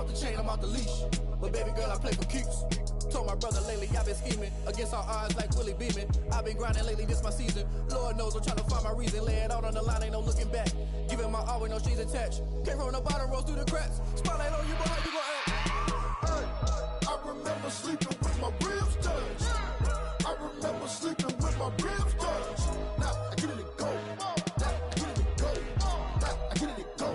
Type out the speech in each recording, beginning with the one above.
off the chain, I'm off the leash. But baby girl, I play for keeps. Told my brother lately I've been scheming against all odds like Willie Beeman. I've been grinding lately, this my season. Lord knows I'm trying to find my reason. Lay it out on the line, ain't no looking back. Giving my all with no strings attached. Came from the bottom, rose through the cracks. Spotlight on you, but how you gon' act? Hey, I remember sleeping with my ribs touched. I remember sleeping with my ribs touched. Now I get it and go. Now I get it and go. Now I get it and go.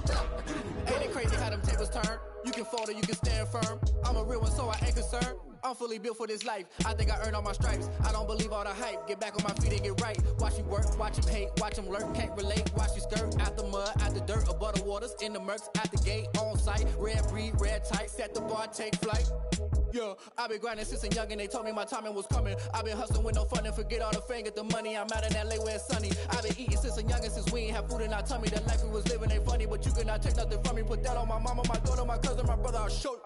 Now I get it and go. Ain't it crazy how them tables turn? You can fold or you can stand firm. I'm a real one, so I ain't concerned. I'm fully built for this life. I think I earned all my stripes. I don't believe all the hype. Get back on my feet and get right. Watch you work, watch him hate, watch him lurk. Can't relate, watch you skirt. Out the mud, out the dirt, above the waters, in the murks, out the gate, on site. Red breed, red tight, set the bar, take flight. Yeah, I've been grinding since a youngin', they told me my timing was coming. I've been hustling with no fun and forget all the fame, get the money. I'm out in LA where it's sunny. I've been eating since a youngin', since we ain't have food in our tummy. The life we was living ain't funny, but you cannot take nothing from me. Put that on my mama, my daughter, my cousin, my brother, I'll show you.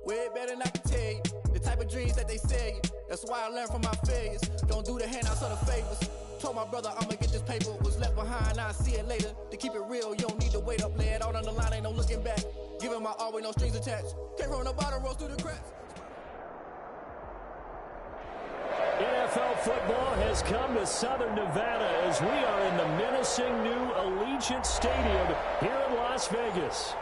Way better than I can tell you. The type of dreams that they sell you. That's why I learned from my failures. Don't do the handouts or the favors. Told my brother I'ma get this paper. Was left behind, I'll see it later. To keep it real, you don't need to wait up. Lay it out on the line, ain't no looking back. Giving my all with no strings attached. Came from the bottom, rose through the cracks. NFL football has come to Southern Nevada as we are in the menacing new Allegiant Stadium here in Las Vegas.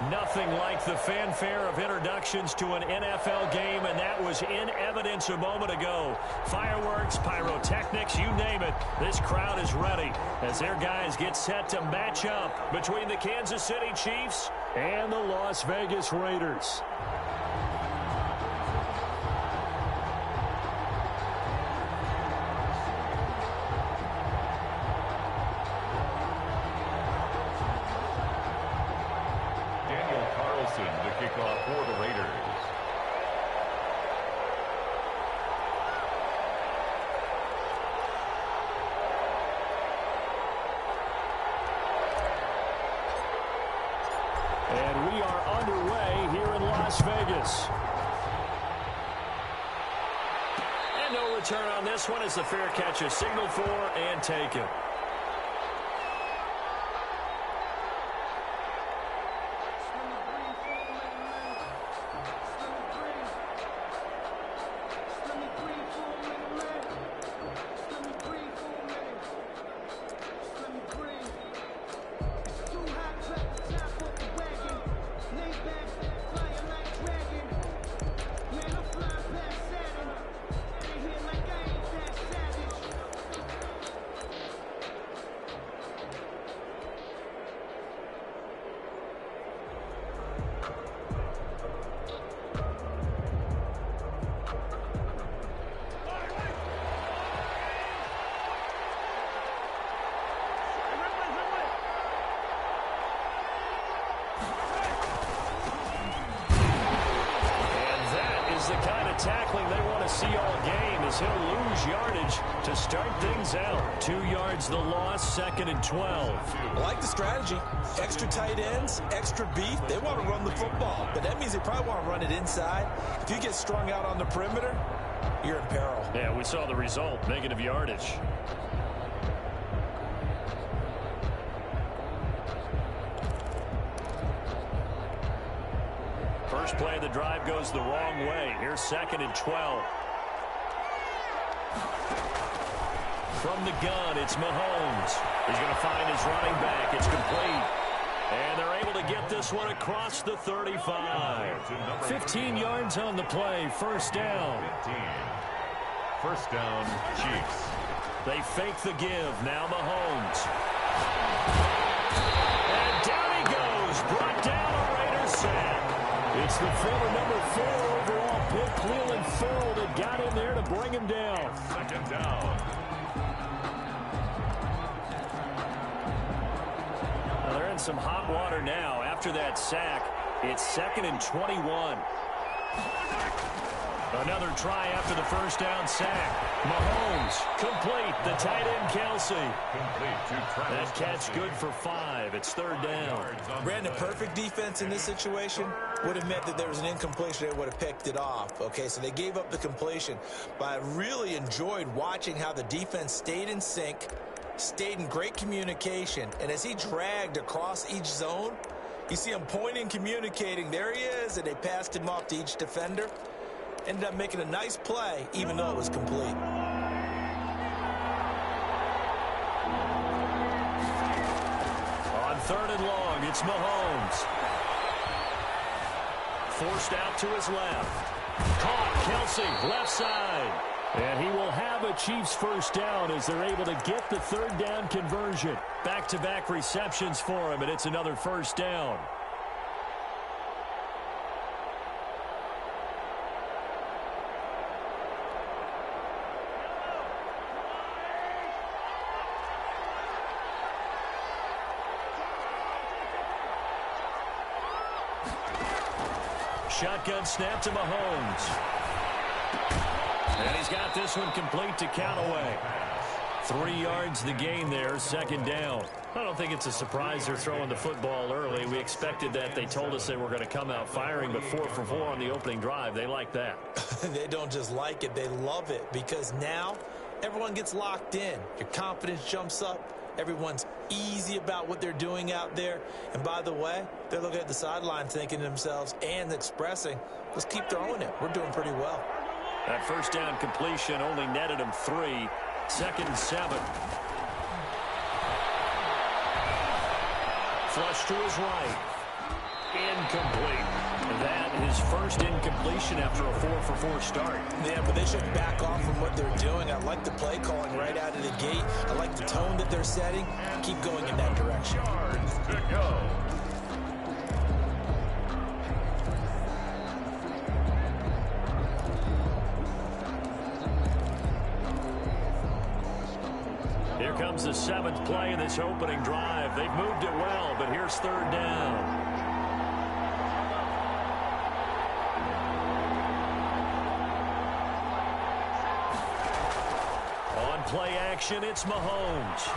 Nothing like the fanfare of introductions to an NFL game, and that was in evidence a moment ago. Fireworks, pyrotechnics, you name it. This crowd is ready as their guys get set to match up between the Kansas City Chiefs and the Las Vegas Raiders. The kickoff for the Raiders. And we are underway here in Las Vegas. And no return on this one as the fair catch is signaled for and taken. The kind of tackling they want to see all game as he'll lose yardage to start things out. 2 yards the loss, 2nd and 12. I like the strategy. Extra tight ends, extra beef. They want to run the football, but that means they probably want to run it inside. If you get strung out on the perimeter, you're in peril. Yeah, we saw the result, negative yardage. First play of the drive goes the wrong way. Here's 2nd and 12. From the gun, it's Mahomes. He's going to find his running back. It's complete. And they're able to get this one across the 35. 15 yards on the play. First down. 15. First down, Chiefs. They fake the give. Now Mahomes. And down he goes. Brought down a Raiders sack. It's the former number 4 overall pick, Cleveland Farrell, that got in there to bring him down. Second down. Now they're in some hot water now. After that sack, it's 2nd and 21. Another try after the first down sack. Mahomes, complete. The tight end, Kelsey. Complete to Travis That catch Kelce. good for 5. It's 3rd down. Brandon, perfect defense in this situation would have meant that there was an incompletion. They would have picked it off. Okay, so they gave up the completion. But I really enjoyed watching how the defense stayed in sync, stayed in great communication. And as he dragged across each zone, You see him pointing, communicating. There he is, and they passed him off to each defender. Ended up making a nice play, even though it was complete. On 3rd and long, it's Mahomes. Forced out to his left. Caught, Kelsey, left side. And he will have a Chiefs first down as they're able to get the 3rd down conversion. Back-to-back receptions for him, and it's another first down. Shotgun snap to Mahomes. And he's got this one complete to Callaway. 3 yards the gain there, 2nd down. I don't think it's a surprise they're throwing the football early. We expected that. They told us they were going to come out firing, but 4 for 4 on the opening drive. They like that. They don't just like it, they love it, because now everyone gets locked in. Your confidence jumps up. Everyone's easy about what they're doing out there. And by the way, they're looking at the sideline thinking to themselves and expressing, let's keep throwing it. We're doing pretty well. That first down completion only netted him 3. 2nd and 7. Flush to his right. Incomplete. That is first incompletion after a 4 for 4 start. Yeah, but they should back off from what they're doing. I like the play calling right out of the gate. I like the tone that they're setting. Keep going in that direction. Yards to go. Here comes the 7th play of this opening drive. They've moved it well, but here's 3rd down. On play action, it's Mahomes.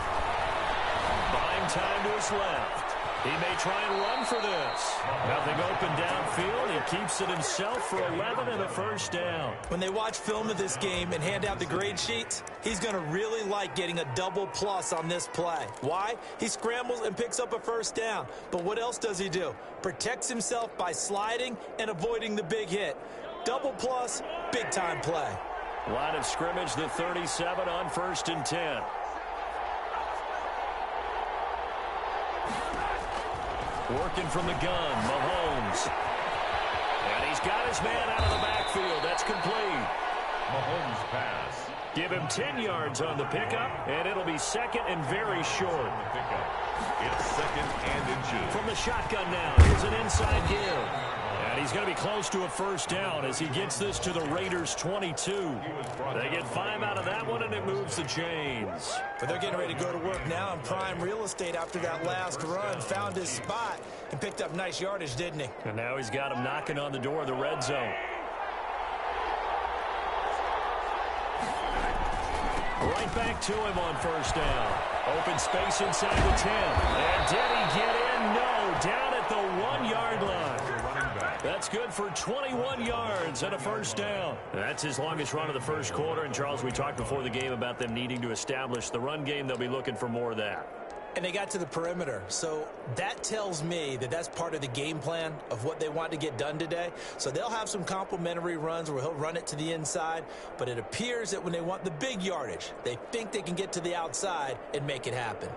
Buying time to his left. He may try and run for this. Nothing open downfield. He keeps it himself for 11 and a first down. When they watch film of this game and hand out the grade sheets, he's going to really like getting a double plus on this play. Why? He scrambles and picks up a first down. But what else does he do? Protects himself by sliding and avoiding the big hit. Double plus, big time play. Line of scrimmage, the 37 on 1st and 10. Working from the gun, Mahomes. And he's got his man out of the backfield. That's complete. Mahomes pass. Give him 10 yards on the pickup, and it'll be 2nd and very short. It's 2nd and inches. From the shotgun now, here's an inside give. And he's going to be close to a first down as he gets this to the Raiders' 22. They get 5 out of that one, and it moves the chains. But they're getting ready to go to work now in prime real estate after that last run. Found his spot and picked up nice yardage, didn't he? And now he's got him knocking on the door of the red zone. Right back to him on first down. Open space inside the 10. And did he get in? No. Down at the 1-yard line. That's good for 21 yards and a first down. That's his longest run of the first quarter. And, Charles, we talked before the game about them needing to establish the run game. They'll be looking for more of that. And they got to the perimeter. So that tells me that that's part of the game plan of what they want to get done today. So they'll have some complimentary runs where he'll run it to the inside. But it appears that when they want the big yardage, they think they can get to the outside and make it happen.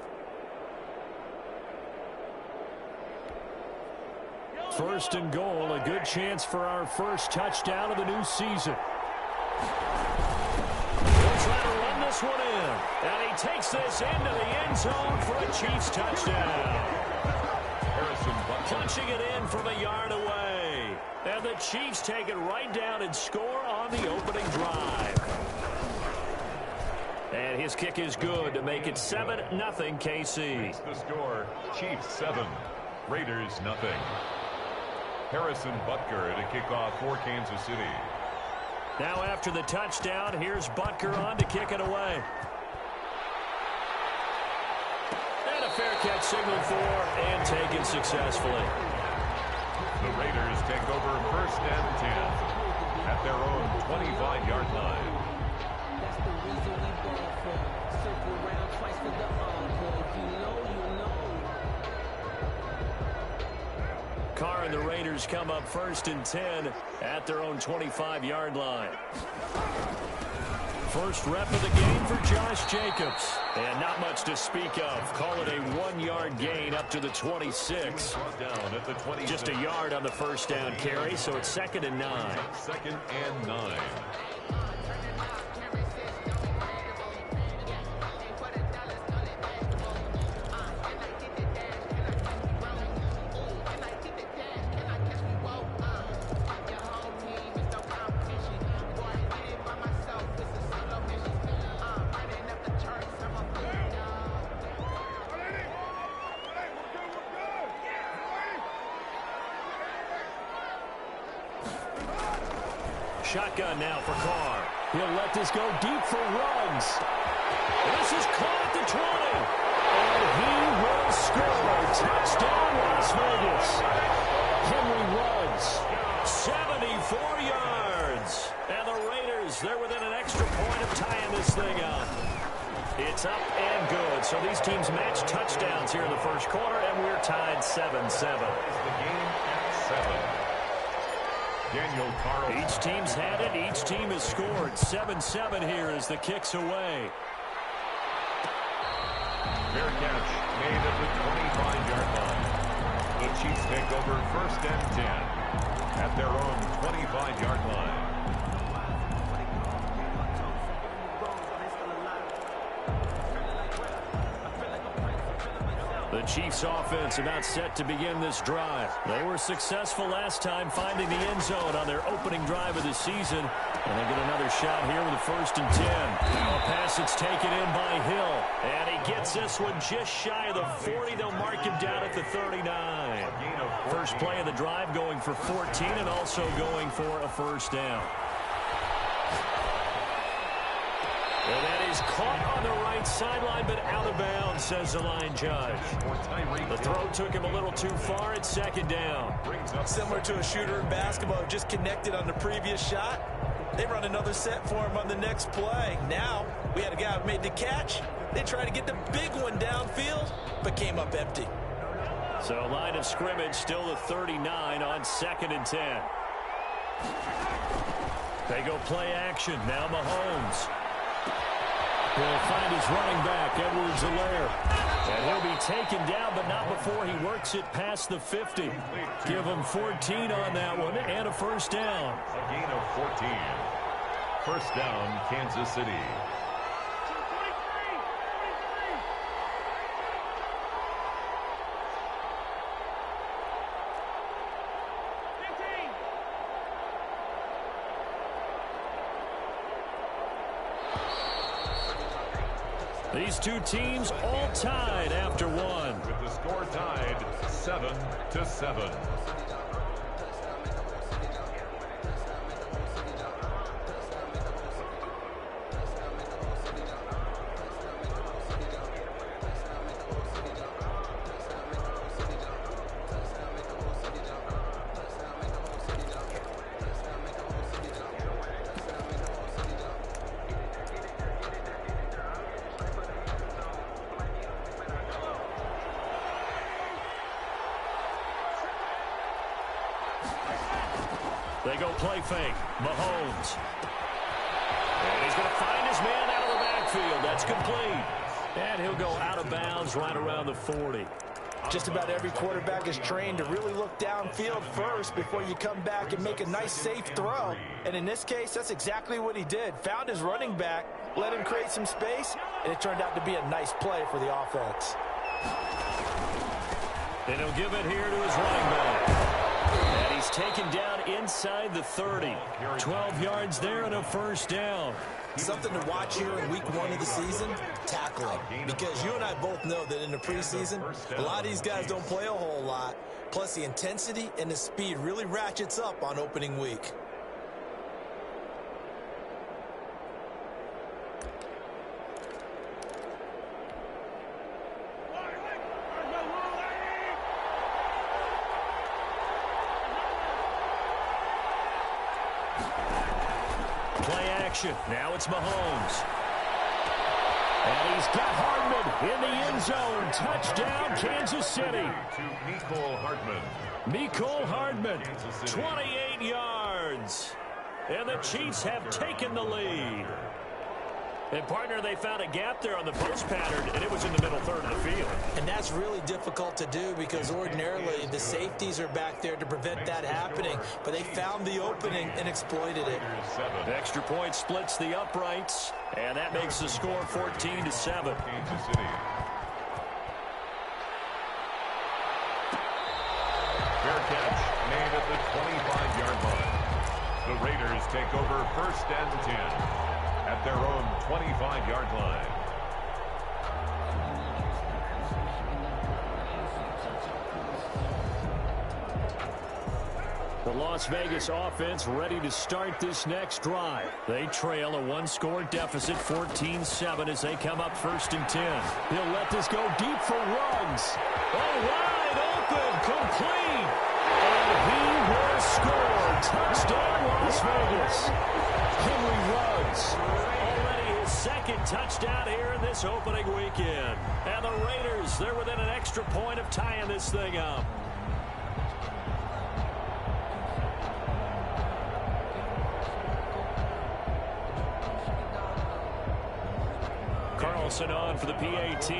First and goal, a good chance for our first touchdown of the new season. He'll try to run this one in. And he takes this into the end zone for a Chiefs touchdown. Punching it in from a yard away. And the Chiefs take it right down and score on the opening drive. And his kick is good to make it 7-0 KC. The score, Chiefs 7, Raiders 0. Harrison Butker to kick off for Kansas City. Now after the touchdown, here's Butker on to kick it away. And a fair catch signaled for and taken successfully. The Raiders take over 1st and 10 at their own 25-yard line. That's the reason we ball for. Circle around twice for the encore. If you know, you know. and the Raiders come up 1st and 10 at their own 25-yard line. First rep of the game for Josh Jacobs. And not much to speak of. Call it a 1-yard gain up to the 26. Just a yard on the first down carry, so it's 2nd and 9. 2nd and 9. Shotgun now for Carr. He'll let this go deep for Ruggs. This is caught at the 20. And he will score. Touchdown, Las Vegas. Henry Ruggs, 74 yards. And the Raiders, they're within an extra point of tying this thing up. It's up and good. So these teams match touchdowns here in the first quarter, and we're tied 7-7. The game at 7. Daniel Carl. Each team's had it. Each team has scored. 7-7 here as the kick's away. Fair catch made at the 25-yard line. The Chiefs take over 1st and 10 at their own 25-yard line. The Chiefs offense about set to begin this drive. They were successful last time finding the end zone on their opening drive of the season. And they get another shot here with a 1st and 10. A pass that's taken in by Hill. And he gets this one just shy of the 40. They'll mark him down at the 39. First play of the drive going for 14 and also going for a 1st down. And that is caught on the right sideline, but out of bounds, says the line judge. The throw took him a little too far. It's 2nd down. Similar to a shooter in basketball who just connected on the previous shot. They run another set for him on the next play. Now, we had a guy who made the catch. They tried to get the big one downfield, but came up empty. So line of scrimmage still the 39 on 2nd and 10. They go play action. Now Mahomes. He'll find his running back, Edwards-Helaire. And he'll be taken down, but not before he works it past the 50. Give him 14 on that one and a 1st down. A gain of 14. 1st down, Kansas City. These two teams all tied after one. With the score tied 7-7. They go play fake. Mahomes. And he's going to find his man out of the backfield. That's complete. And he'll go out of bounds right around the 40. Just about every quarterback is trained to really look downfield first before you come back and make a nice, safe throw. And in this case, that's exactly what he did. Found his running back, let him create some space, and it turned out to be a nice play for the offense. And he'll give it here to his running back. And he's taken down inside the 30. 12 yards there and a 1st down. Something to watch here in week 1 of the season, tackling. Because you and I both know that in the preseason, a lot of these guys don't play a whole lot. Plus, the intensity and the speed really ratchets up on opening week. Play action. Now it's Mahomes. And he's got Hardman in the end zone. Touchdown, Kansas City. To Mecole Hardman, 28 yards. And the Chiefs have taken the lead. And, partner, they found a gap there on the post pattern, and it was in the middle third of the field. And that's really difficult to do because ordinarily the safeties are back there to prevent that happening. But they found the opening and exploited it. The extra point splits the uprights, and that makes the score 14-7. Kansas City. Fair catch made at the 25-yard line. The Raiders take over first and 10. At their own 25-yard line. The Las Vegas offense ready to start this next drive. They trail a one-score deficit, 14-7, as they come up first and 10. He'll let this go deep for Ruggs. Oh, wide open, complete. And he will score. Touchdown, Las Vegas. Henry Ruggs. Already his second touchdown here in this opening weekend. And the Raiders, they're within an extra point of tying this thing up. Carlson on for the PAT.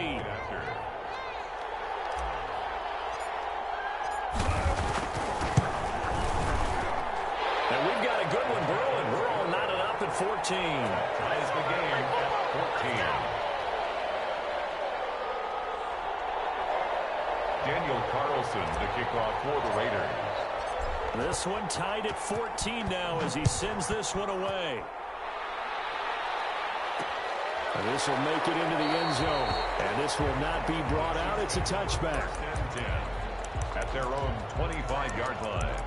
And we've got a good one brewing. We're all knotted up at 14. Ties the game at 14. Daniel Carlson, the kickoff for the Raiders. This one tied at 14 now as he sends this one away. And this will make it into the end zone. And this will not be brought out. It's a touchback. First and 10 at their own 25-yard line.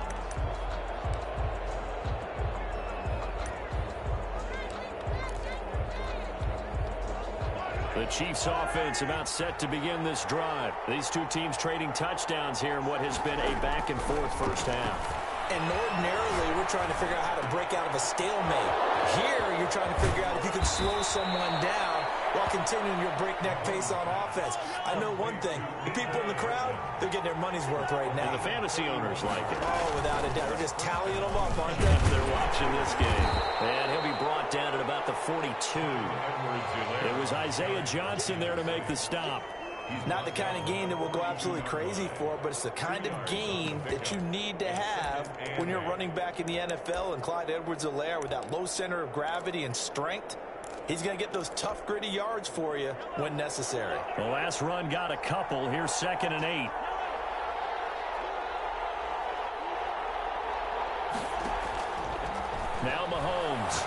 The Chiefs offense about set to begin this drive. These two teams trading touchdowns here in what has been a back-and-forth first half. And ordinarily, we're trying to figure out how to break out of a stalemate. Here, you're trying to figure out if you can slow someone down while continuing your breakneck pace on offense. I know one thing. The people in the crowd, they're getting their money's worth right now. And the fantasy owners like it. Oh, without a doubt. They're just tallying them up, aren't they? They're watching this game. And he'll be brought down at about the 42. It was Isaiah Johnson there to make the stop. Not the kind of game that we'll go absolutely crazy for, but it's the kind of game that you need to have when you're running back in the NFL. And Clyde Edwards-Helaire, with that low center of gravity and strength, he's going to get those tough, gritty yards for you when necessary. The last run got a couple. Here's 2nd and 8. Now Mahomes.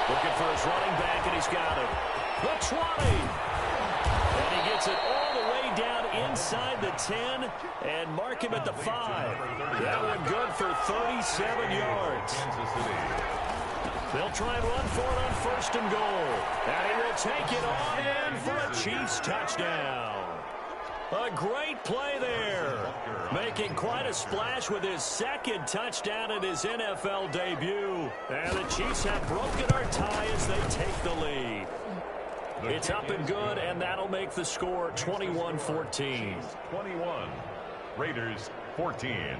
Looking for his running back, and he's got it. The 20. And he gets it all the way down inside the 10 and mark him at the 5. That one good for 37 yards. They'll try and run for it on 1st and goal. And he will take it on in for a Chiefs touchdown. A great play there. Making quite a splash with his 2nd touchdown in his NFL debut. And the Chiefs have broken our tie as they take the lead. It's up and good, and that'll make the score 21-14. 21. Raiders 14.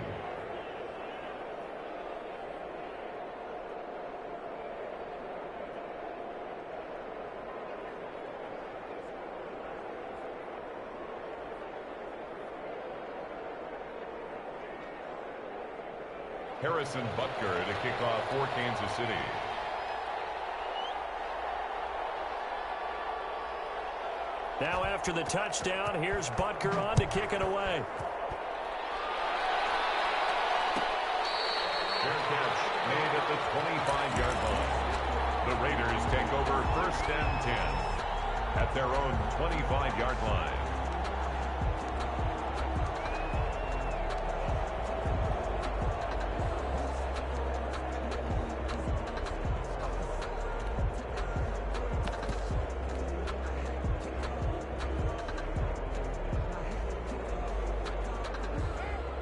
Harrison Butker to kick off for Kansas City. Now after the touchdown, here's Butker on to kick it away. Fair catch made at the 25-yard line. The Raiders take over 1st and 10 at their own 25-yard line.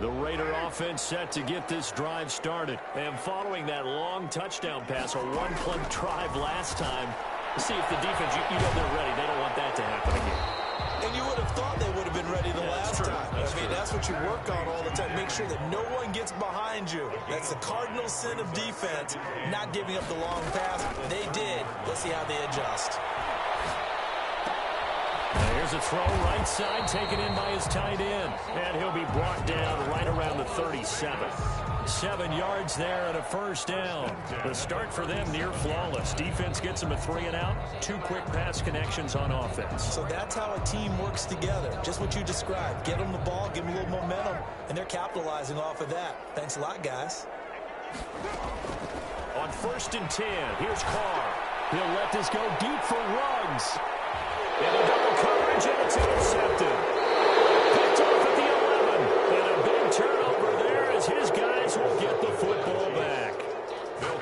The Raider offense set to get this drive started. And following that long touchdown pass, a one-play drive last time, See if the defense, you know they're ready. They don't want that to happen again. And you would have thought they would have been ready the last time. That's what you work on all the time. Make sure that no one gets behind you. That's the cardinal sin of defense, not giving up the long pass. They did. Let's see how they adjust. Here's a throw right side, taken in by his tight end. And he'll be brought down right around the 37. 7 yards there and a first down. The start for them near flawless. Defense gets them a 3 and out. 2 quick pass connections on offense. So that's how a team works together. Just what you described. Get them the ball, give them a little momentum, and they're capitalizing off of that. Thanks a lot, guys. On 1st and 10, here's Carr. He'll let this go deep for Ruggs. And a double coverage, and it's intercepted. Picked off at the 11. And a big turnover there as his guys will get the football back.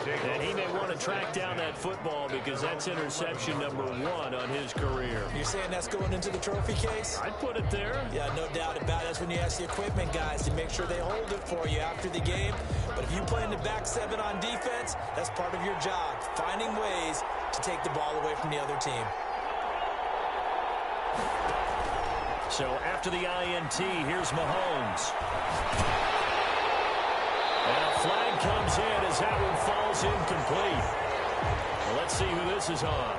And he may want to track down that football because that's interception number 1 on his career. You're saying that's going into the trophy case? I'd put it there. Yeah, no doubt about it. That's when you ask the equipment guys to make sure they hold it for you after the game. But if you play in the back 7 on defense, that's part of your job, finding ways to take the ball away from the other team. So after the INT, here's Mahomes. And a flag comes in as that one falls incomplete. Well, let's see who this is on.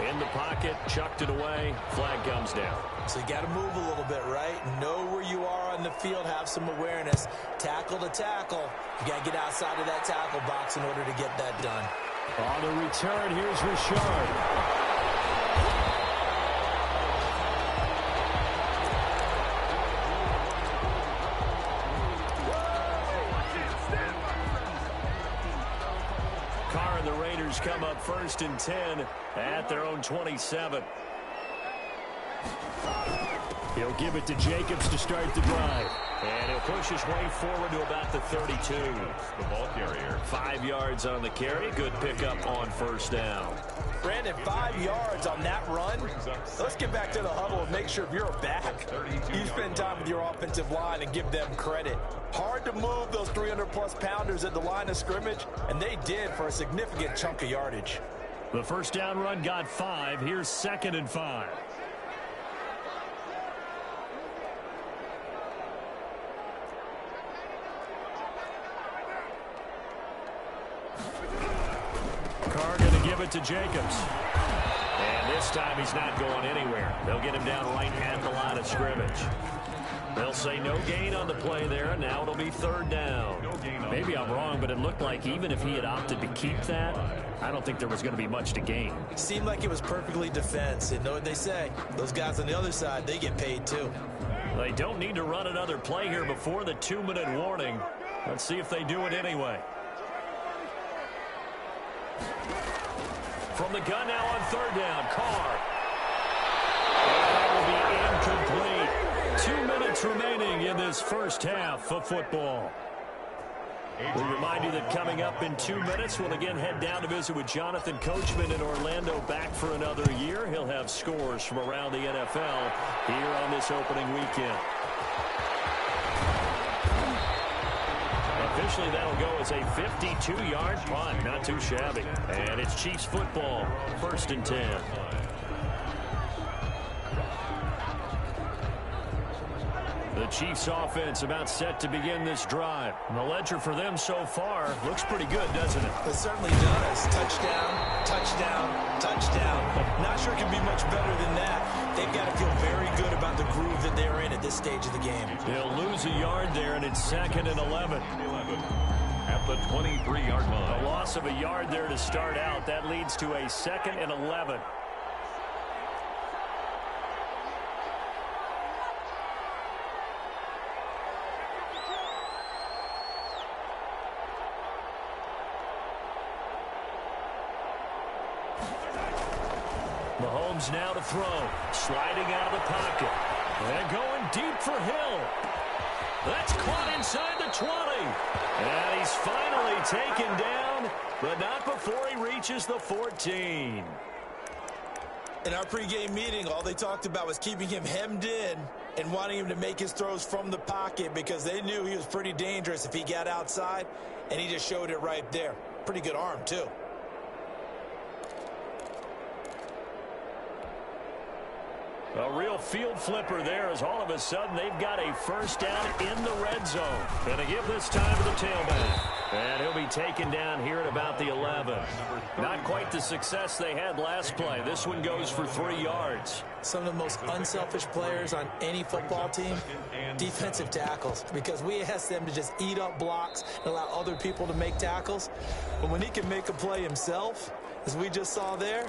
In the pocket, chucked it away, flag comes down. So you got to move a little bit, right? Know where you are on the field, have some awareness. Tackle to tackle. You got to get outside of that tackle box in order to get that done. On the return, here's Richard. Come up 1st and 10 at their own 27. He'll give it to Jacobs to start the drive. And he'll push his way forward to about the 32. The ball carrier. 5 yards on the carry. Good pickup on 1st down. Brandon, 5 yards on that run. Let's get back to the huddle and make sure if you're back, you spend time with your offensive line and give them credit. Hard to move those 300-plus pounders at the line of scrimmage, and they did for a significant chunk of yardage. The 1st down run got 5. Here's 2nd and 5. Carr going to give it to Jacobs. And this time he's not going anywhere. They'll get him down right at the line of scrimmage. They'll say no gain on the play there, and now it'll be 3rd down. Maybe I'm wrong, but it looked like even if he had opted to keep that, I don't think there was going to be much to gain. Seemed like it was perfectly defense. And know what they say? Those guys on the other side, they get paid too. They don't need to run another play here before the 2-minute warning. Let's see if they do it anyway. From the gun now on 3rd down, Carr. That will be incomplete. 2 minutes remaining in this first half of football. We remind you that coming up in 2 minutes, we'll again head down to visit with Jonathan Coachman in Orlando, back for another year. He'll have scores from around the NFL here on this opening weekend. Officially, that'll go as a 52-yard punt. Not too shabby. And it's Chiefs football, 1st and 10. The Chiefs offense about set to begin this drive. And the ledger for them so far looks pretty good, doesn't it? It certainly does. Touchdown, touchdown, touchdown. Not sure it can be much better than that. They've got to feel very good about the groove that they're in at this stage of the game. They'll lose a yard there, and it's 2nd and 11. At the 23-yard line. A loss of a yard there to start out. That leads to a 2nd and 11. Mahomes now to throw. Sliding out of the pocket. And going deep for Hill. That's caught inside the 20. And he's finally taken down, but not before he reaches the 14. In our pregame meeting, all they talked about was keeping him hemmed in and wanting him to make his throws from the pocket because they knew he was pretty dangerous if he got outside, and he just showed it right there. Pretty good arm, too. A real field flipper there as all of a sudden they've got a first down in the red zone. And they give this time to the tailback. And he'll be taken down here at about the 11. Not quite the success they had last play. This one goes for 3 yards. Some of the most unselfish players on any football team, defensive tackles, because we ask them to just eat up blocks and allow other people to make tackles. But when he can make a play himself, as we just saw there,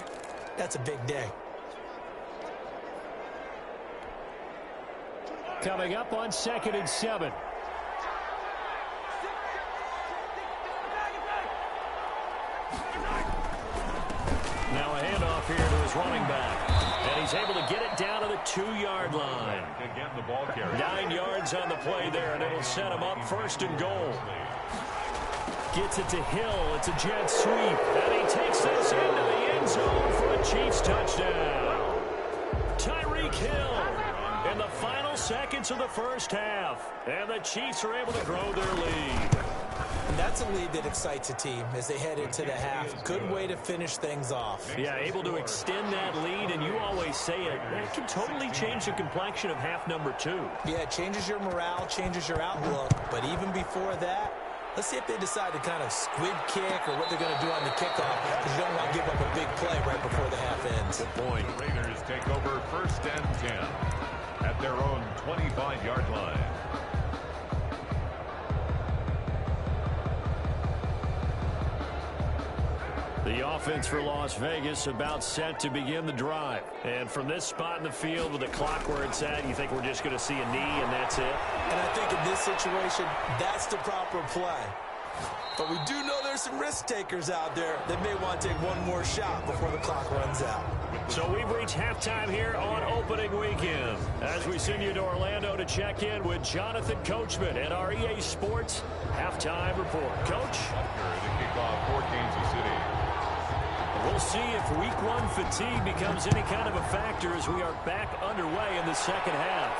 that's a big day. Coming up on 2nd and 7. Now a handoff here to his running back. And he's able to get it down to the 2-yard line. Again, the ball carrier. 9 yards on the play there, and it'll set him up 1st and goal. Gets it to Hill. It's a jet sweep. And he takes this into the end zone for a Chiefs touchdown. Tyreek Hill in the final seconds of the first half. And the Chiefs are able to grow their lead. And that's a lead that excites a team as they head into the half. Good way to finish things off. Yeah, able to extend that lead, and you always say it can totally change the complexion of half number 2. Yeah, it changes your morale, changes your outlook. But even before that, let's see if they decide to kind of squib kick or what they're going to do on the kickoff, because you don't want to give up a big play right before the half ends. Good point. Raiders take over 1st and 10 at their own 25-yard line. The offense for Las Vegas about set to begin the drive. And from this spot in the field with the clock where it's at, you think we're just going to see a knee and that's it? And I think in this situation, that's the proper play. But we do know there's some risk takers out there that may want to take one more shot before the clock runs out. So we've reached halftime here on opening weekend as we send you to Orlando to check in with Jonathan Coachman at our EA Sports Halftime Report. Coach? The kickoff for Kansas City. We'll see if week 1 fatigue becomes any kind of a factor as we are back underway in the second half.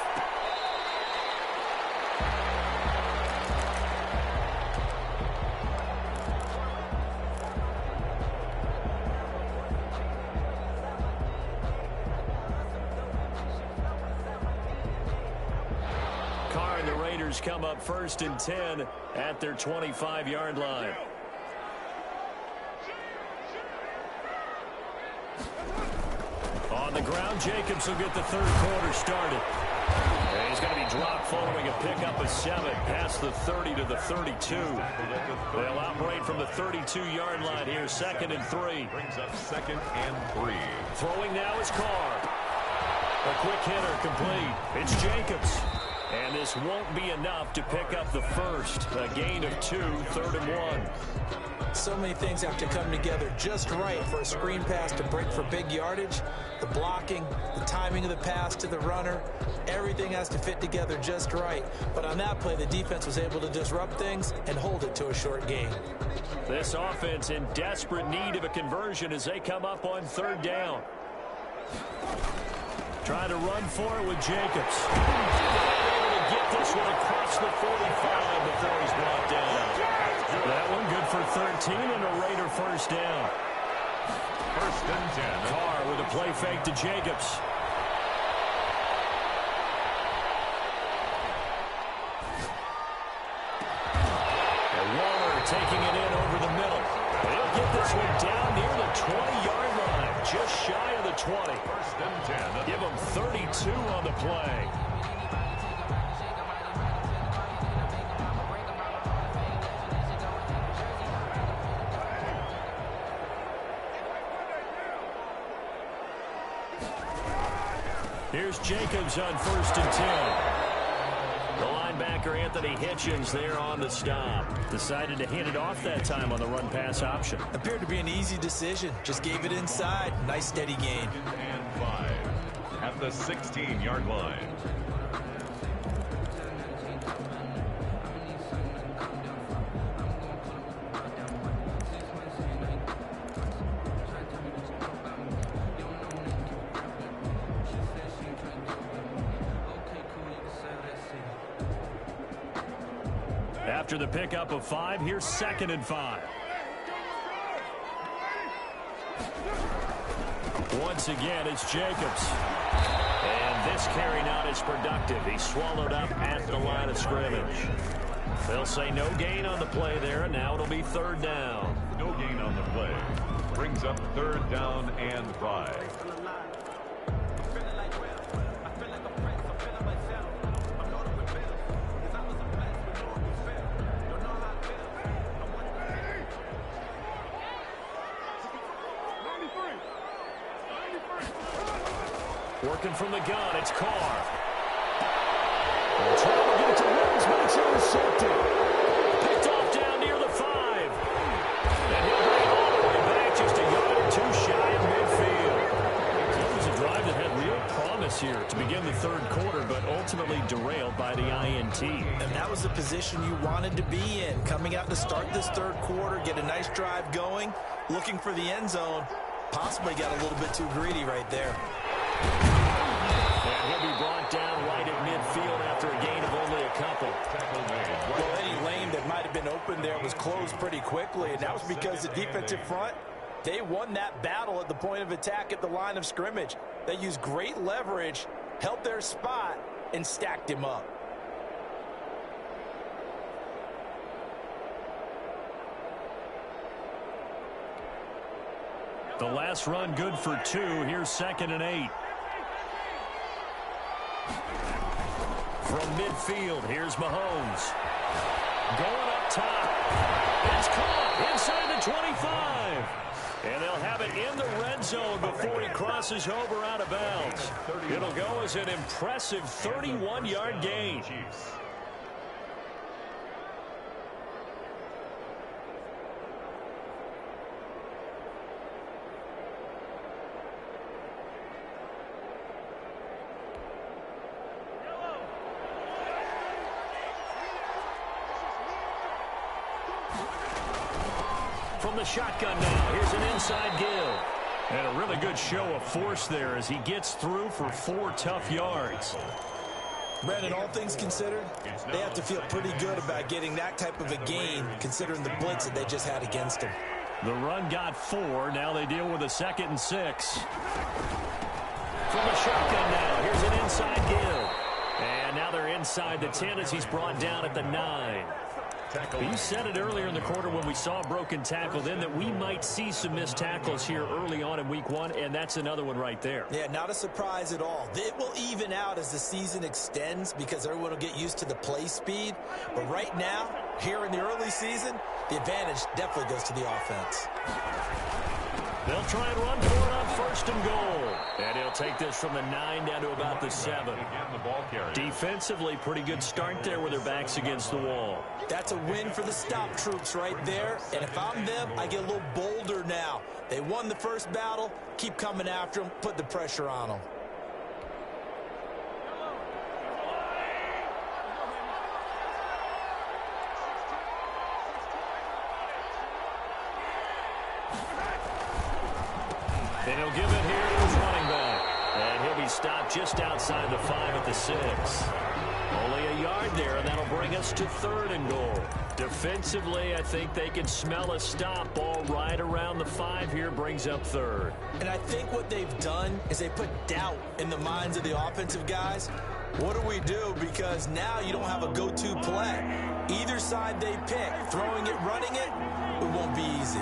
Carr and the Raiders come up 1st and 10 at their 25-yard line. On the ground, Jacobs will get the 3rd quarter started. And he's going to be dropped following a pickup of 7 past the 30 to the 32. They'll operate from the 32-yard line here, 2nd and 3. Brings up 2nd and 3. Throwing now is Carr. A quick hitter complete. It's Jacobs. And this won't be enough to pick up the first. A gain of 2, 3rd and 1. So many things have to come together just right for a screen pass to break for big yardage. The blocking, the timing of the pass to the runner, everything has to fit together just right. But on that play, the defense was able to disrupt things and hold it to a short gain. This offense in desperate need of a conversion as they come up on 3rd down. Trying to run for it with Jacobs. Able to get this one across the 45 before he's brought down. That one good for 13 and a Raider first down. 1st and 10. Carr with a play fake to Jacobs. And Waller taking it in over the middle. They'll get this one down near the 20-yard line, just shy of the 20. 1st and 10. Give them 32 on the play. Here's Jacobs on 1st and 10. The linebacker, Anthony Hitchens, there on the stop. Decided to hand it off that time on the run-pass option. Appeared to be an easy decision. Just gave it inside. Nice, steady gain. And 5 at the 16-yard line. After the pickup of 5, here's 2nd and 5. Once again, it's Jacobs. This carry not as productive. He's swallowed up at the line of scrimmage. They'll say no gain on the play there, and now it'll be third down. No gain on the play. Brings up third down and 5. Working from the gun, it's Carr. Trying to get it to Woods, but it's intercepted. Picked off down near the 5. And he'll bring it all the way back, just a yard or 2 shy of midfield. It was a drive that had real promise here to begin the third quarter, but ultimately derailed by the INT. And that was the position you wanted to be in. Coming out to start this third quarter, get a nice drive going, looking for the end zone. Possibly got a little bit too greedy right there. And he'll be brought down right at midfield after a gain of only a couple. Well, any lane that might have been open there was closed pretty quickly, and that was because the defensive front, they won that battle at the point of attack at the line of scrimmage. They used great leverage, held their spot, and stacked him up. The last run good for 2. Here's 2nd and 8. From midfield, here's Mahomes. Going up top. It's caught inside the 25. And they'll have it in the red zone before he crosses over out of bounds. It'll go as an impressive 31-yard gain. From the shotgun now, here's an inside give. And a really good show of force there as he gets through for 4 tough yards. Brandon, all things considered, they have to feel pretty good about getting that type of a gain, considering the blitz that they just had against them. The run got 4. Now they deal with a 2nd and 6. From the shotgun now, here's an inside give. And now they're inside the 10 as he's brought down at the 9. You said it earlier in the quarter when we saw a broken tackle then that we might see some missed tackles here early on in week 1, and that's another one right there. Yeah, not a surprise at all. It will even out as the season extends because everyone will get used to the play speed. But right now, here in the early season, the advantage definitely goes to the offense. They'll try and run for it on 1st and goal. And he'll take this from the 9 down to about the 7. Defensively, pretty good start there with their backs against the wall. That's a win for the stop troops right there. And if I'm them, I get a little bolder now. They won the first battle. Keep coming after them. Put the pressure on them. And he'll give it here to his running back. And he'll be stopped just outside the 5 at the 6. Only a yard there, and that'll bring us to 3rd and goal. Defensively, I think they can smell a stop. Ball right around the 5 here brings up 3rd. And I think what they've done is they put doubt in the minds of the offensive guys. What do we do? Because now you don't have a go-to play. Either side they pick, throwing it, running it, it won't be easy.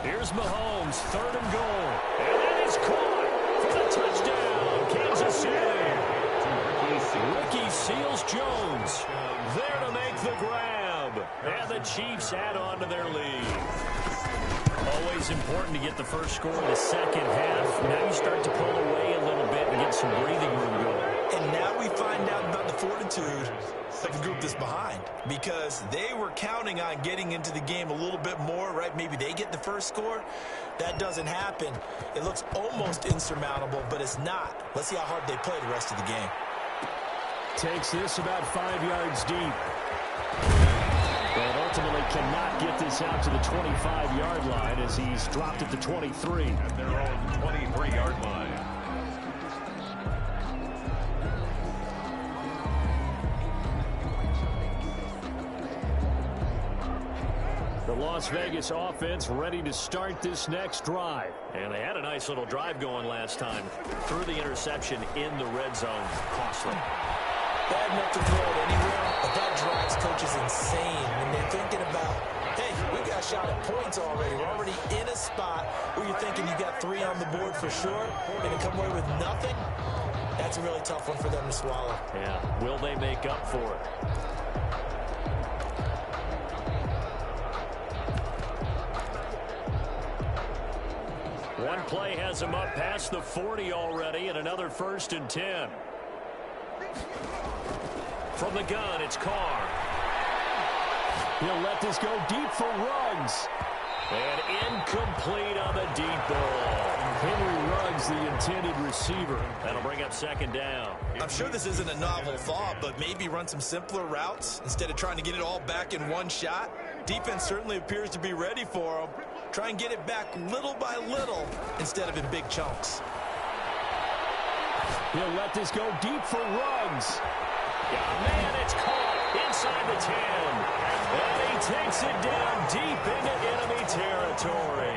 Here's Mahomes, 3rd and goal. And that is caught for the touchdown, Kansas City. Ricky Seals-Jones there to make the grab. And the Chiefs add on to their lead. Always important to get the first score in the second half. Now you start to pull away a little bit and get some breathing room going. And now we find out about the fortitude of the group that's behind, because they were counting on getting into the game a little bit more, right? Maybe they get the first score. That doesn't happen. It looks almost insurmountable, but it's not. Let's see how hard they play the rest of the game. Takes this about 5 yards deep. And ultimately cannot get this out to the 25-yard line as he's dropped at the 23. At their own 23-yard line. Las Vegas offense ready to start this next drive. And they had a nice little drive going last time. Threw the interception in the red zone. Costly. Bad enough to throw it anywhere, but that drives coaches insane when they're thinking about, hey, we got a shot at points already. We're already in a spot where you're thinking you got 3 on the board for sure, and to come away with nothing, that's a really tough one for them to swallow. Yeah, will they make up for it? One play has him up past the 40 already, and another 1st and 10. From the gun, it's Carr. He'll let this go deep for Ruggs. And incomplete on the deep ball. Henry Ruggs, the intended receiver. That'll bring up 2nd down. I'm sure this isn't a novel thought, but maybe run some simpler routes instead of trying to get it all back in one shot. Defense certainly appears to be ready for them. Try and get it back little by little instead of in big chunks. He'll let this go deep for Ruggs. Yeah, man, it's caught inside the 10. And he takes it down deep into enemy territory.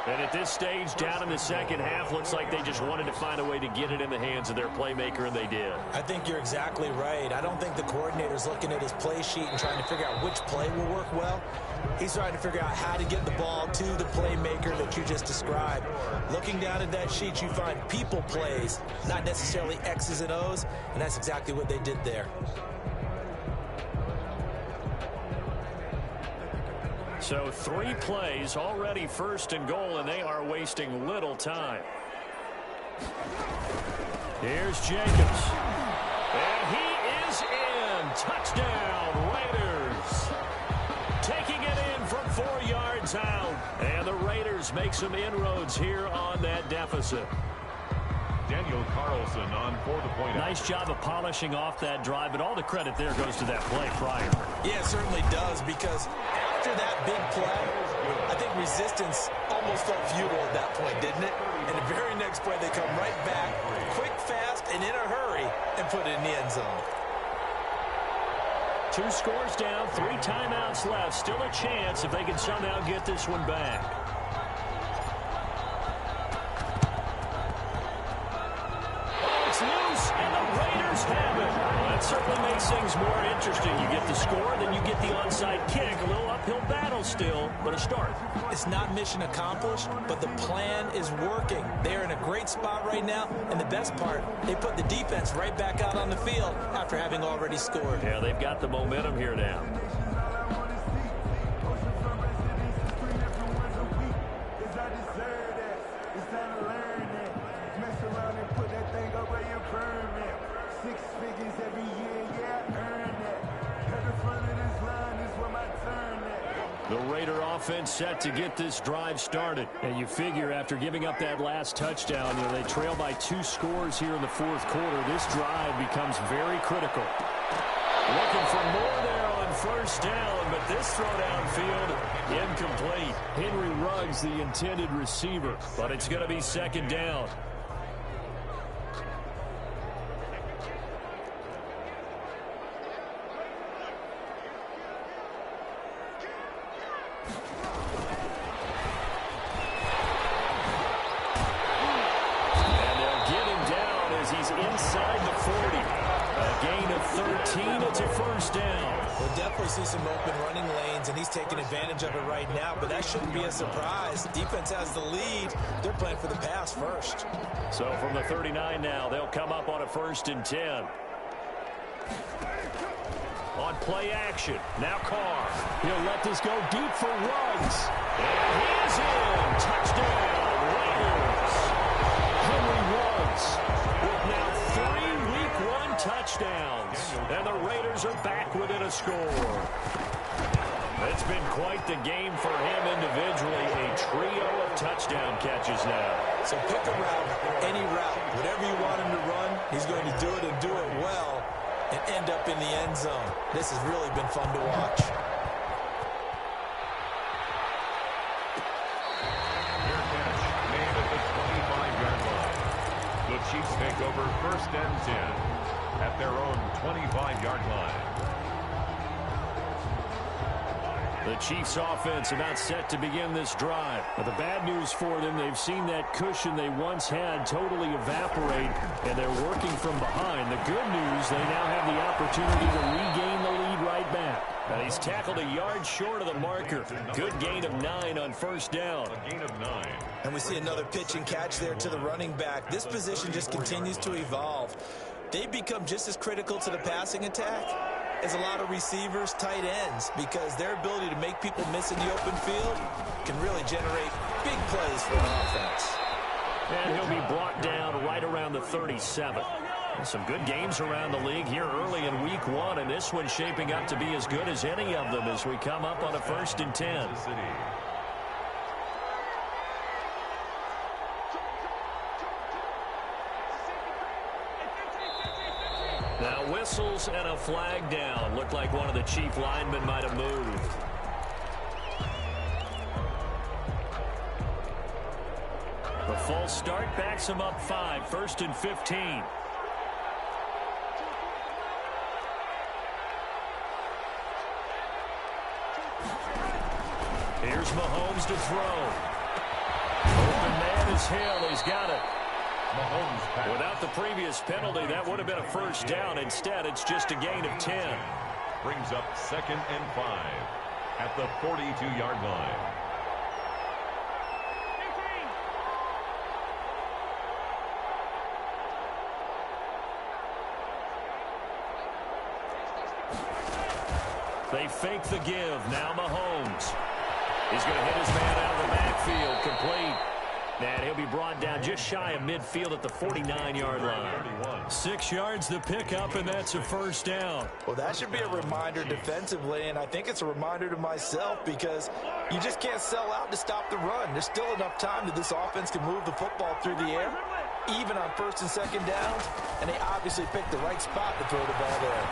And at this stage, down in the second half, looks like they just wanted to find a way to get it in the hands of their playmaker, and they did. I think you're exactly right. I don't think the coordinator's looking at his play sheet and trying to figure out which play will work well. He's trying to figure out how to get the ball to the playmaker that you just described. Looking down at that sheet, you find people plays, not necessarily X's and O's, and that's exactly what they did there. So 3 plays, already 1st and goal, and they are wasting little time. Here's Jacobs. And he is in. Touchdown, Raiders. Taking it in from 4 yards out. And the Raiders make some inroads here on that deficit. Daniel Carlson on for the point. Nice job of polishing off that drive, but all the credit there goes to that play prior. Yeah, it certainly does, because after that big play, I think resistance almost felt futile at that point, didn't it? And the very next play, they come right back, quick, fast, and in a hurry, and put it in the end zone. 2 scores down, 3 timeouts left. Still a chance if they can somehow get this one back. Loose, and the Raiders have it. Well, that certainly makes things more interesting. You get the score, then you get the onside kick. A little uphill battle still, but a start. It's not mission accomplished, but the plan is working. They're in a great spot right now, and the best part, they put the defense right back out on the field after having already scored. Yeah, they've got the momentum here now. The Raider offense set to get this drive started. And you figure after giving up that last touchdown, they trail by 2 scores here in the 4th quarter. This drive becomes very critical. Looking for more there on 1st down, but this throw downfield incomplete. Henry Ruggs, the intended receiver, but it's going to be 2nd down. It's a 1st down. We'll definitely see some open running lanes, and he's taking advantage of it right now, but that shouldn't be a surprise. Defense has the lead. They're playing for the pass first. So from the 39 now, they'll come up on a 1st and 10. On play action, now Carr. He'll let this go deep for Ruggs. And he's in. Touchdown, Raiders. Henry Ruggs with now 3 Week 1 touchdowns. And the Raiders are back within a score. It's been quite the game for him individually. A trio of touchdown catches now. So pick a route, any route. Whatever you want him to run, he's going to do it and do it well and end up in the end zone. This has really been fun to watch. Their catch made at the 25-yard line. The Chiefs take over 1st and 10 at their own 25-yard line. The Chiefs offense about set to begin this drive. But the bad news for them, they've seen that cushion they once had totally evaporate, and they're working from behind. The good news, they now have the opportunity to regain the lead right back. And he's tackled a yard short of the marker. Good gain of 9 on first down. A gain of 9. And we see another pitch and catch there to the running back. This position just continues to evolve. They've become just as critical to the passing attack as a lot of receivers, tight ends, because their ability to make people miss in the open field can really generate big plays for an offense. And he'll be brought down right around the 37. Some good games around the league here early in week 1, and this one's shaping up to be as good as any of them as we come up on a 1st and 10. Now whistles and a flag down. Looked like one of the Chief linemen might have moved. The false start backs him up 5, 1st and 15. Here's Mahomes to throw. Open man is Hill. He's got it. Mahomes Without the previous penalty, that would have been a first down. Instead, it's just a gain of 10. brings up 2nd and 5 at the 42-yard line. They fake the give. Now Mahomes. He's going to hit his man out of the backfield. Complete. And he'll be brought down just shy of midfield at the 49-yard line. 6 yards the pickup, and that's a first down. Well, that should be a reminder defensively, and I think it's a reminder to myself because you just can't sell out to stop the run. There's still enough time that this offense can move the football through the air, even on 1st and 2nd downs, and they obviously picked the right spot to throw the ball there.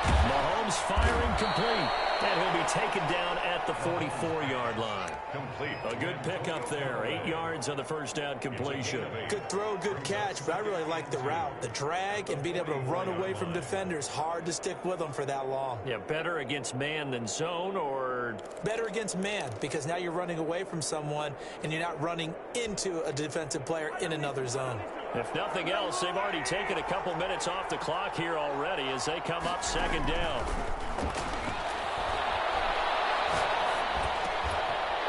Mahomes firing complete, and he'll be taken down at the 44-yard line. Complete. A good pickup there. 8 yards on the first down completion. Good throw, good catch, but I really like the route. The drag and being able to run away from defenders. Hard to stick with them for that long. Yeah, better against man than zone, or? Better against man, because now you're running away from someone and you're not running into a defensive player in another zone. If nothing else, they've already taken a couple minutes off the clock here already as they come up 2nd down.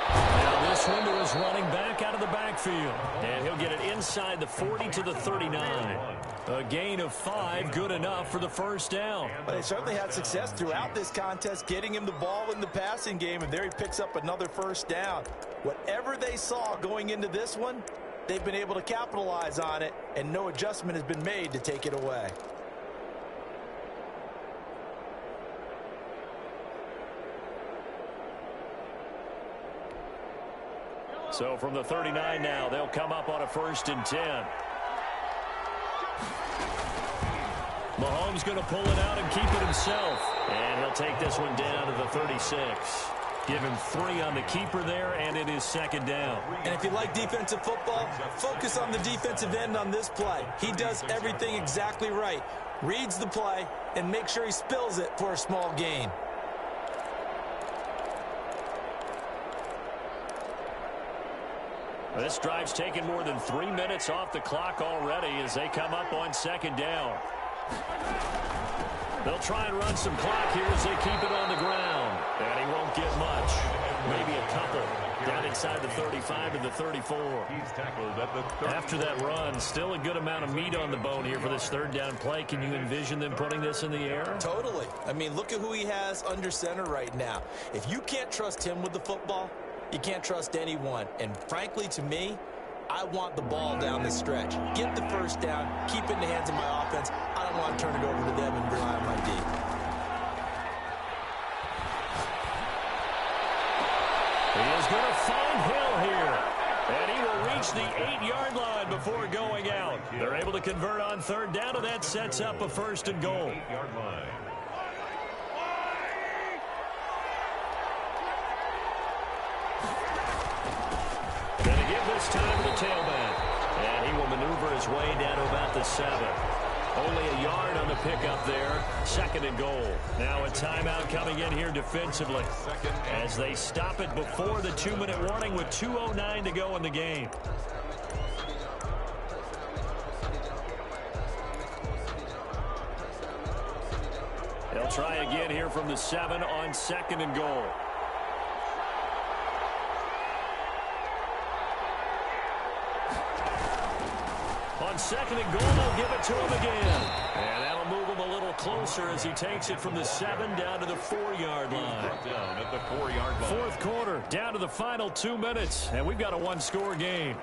Now this one to his running back out of the backfield. And he'll get it inside the 40 to the 39. A gain of 5, good enough for the first down. Well, they certainly had success throughout this contest getting him the ball in the passing game, and there he picks up another first down. Whatever they saw going into this one, they've been able to capitalize on it, and no adjustment has been made to take it away. So from the 39 now, they'll come up on a 1st and 10. Mahomes going to pull it out and keep it himself. And he'll take this one down to the 36. Give him 3 on the keeper there, and it is 2nd down. And if you like defensive football, focus on the defensive end on this play. He does everything exactly right. Reads the play and makes sure he spills it for a small gain. This drive's taken more than 3 minutes off the clock already as they come up on 2nd down. They'll try and run some clock here as they keep it on the ground. And he won't get much. Maybe a couple. Down inside the 35 to the 34. He's tackled at the 30. After that run, still a good amount of meat on the bone here for this 3rd down play. Can you envision them putting this in the air? Totally. I mean, look at who he has under center right now. If you can't trust him with the football, you can't trust anyone. And frankly, to me, I want the ball down the stretch. Get the first down, keep it in the hands of my offense. I don't want to turn it over to them and rely on my D. He is going to find Hill here. And he will reach the 8-yard line before going out. They're able to convert on 3rd down, and that sets up a 1st and goal. 8-yard line. Going to give this time to the tailback. And he will maneuver his way down to about the 7. Only a yard on the pickup there. 2nd and goal. Now a timeout coming in here defensively as they stop it before the 2-minute warning with 2:09 to go in the game. They'll try again here from the 7 on 2nd and goal. On 2nd and goal, they'll give it to him again. And that'll move him a little closer as he takes it from the 7 down to the 4-yard line. Down at the 4-yard line. 4th quarter, down to the final 2 minutes, and we've got a 1-score game.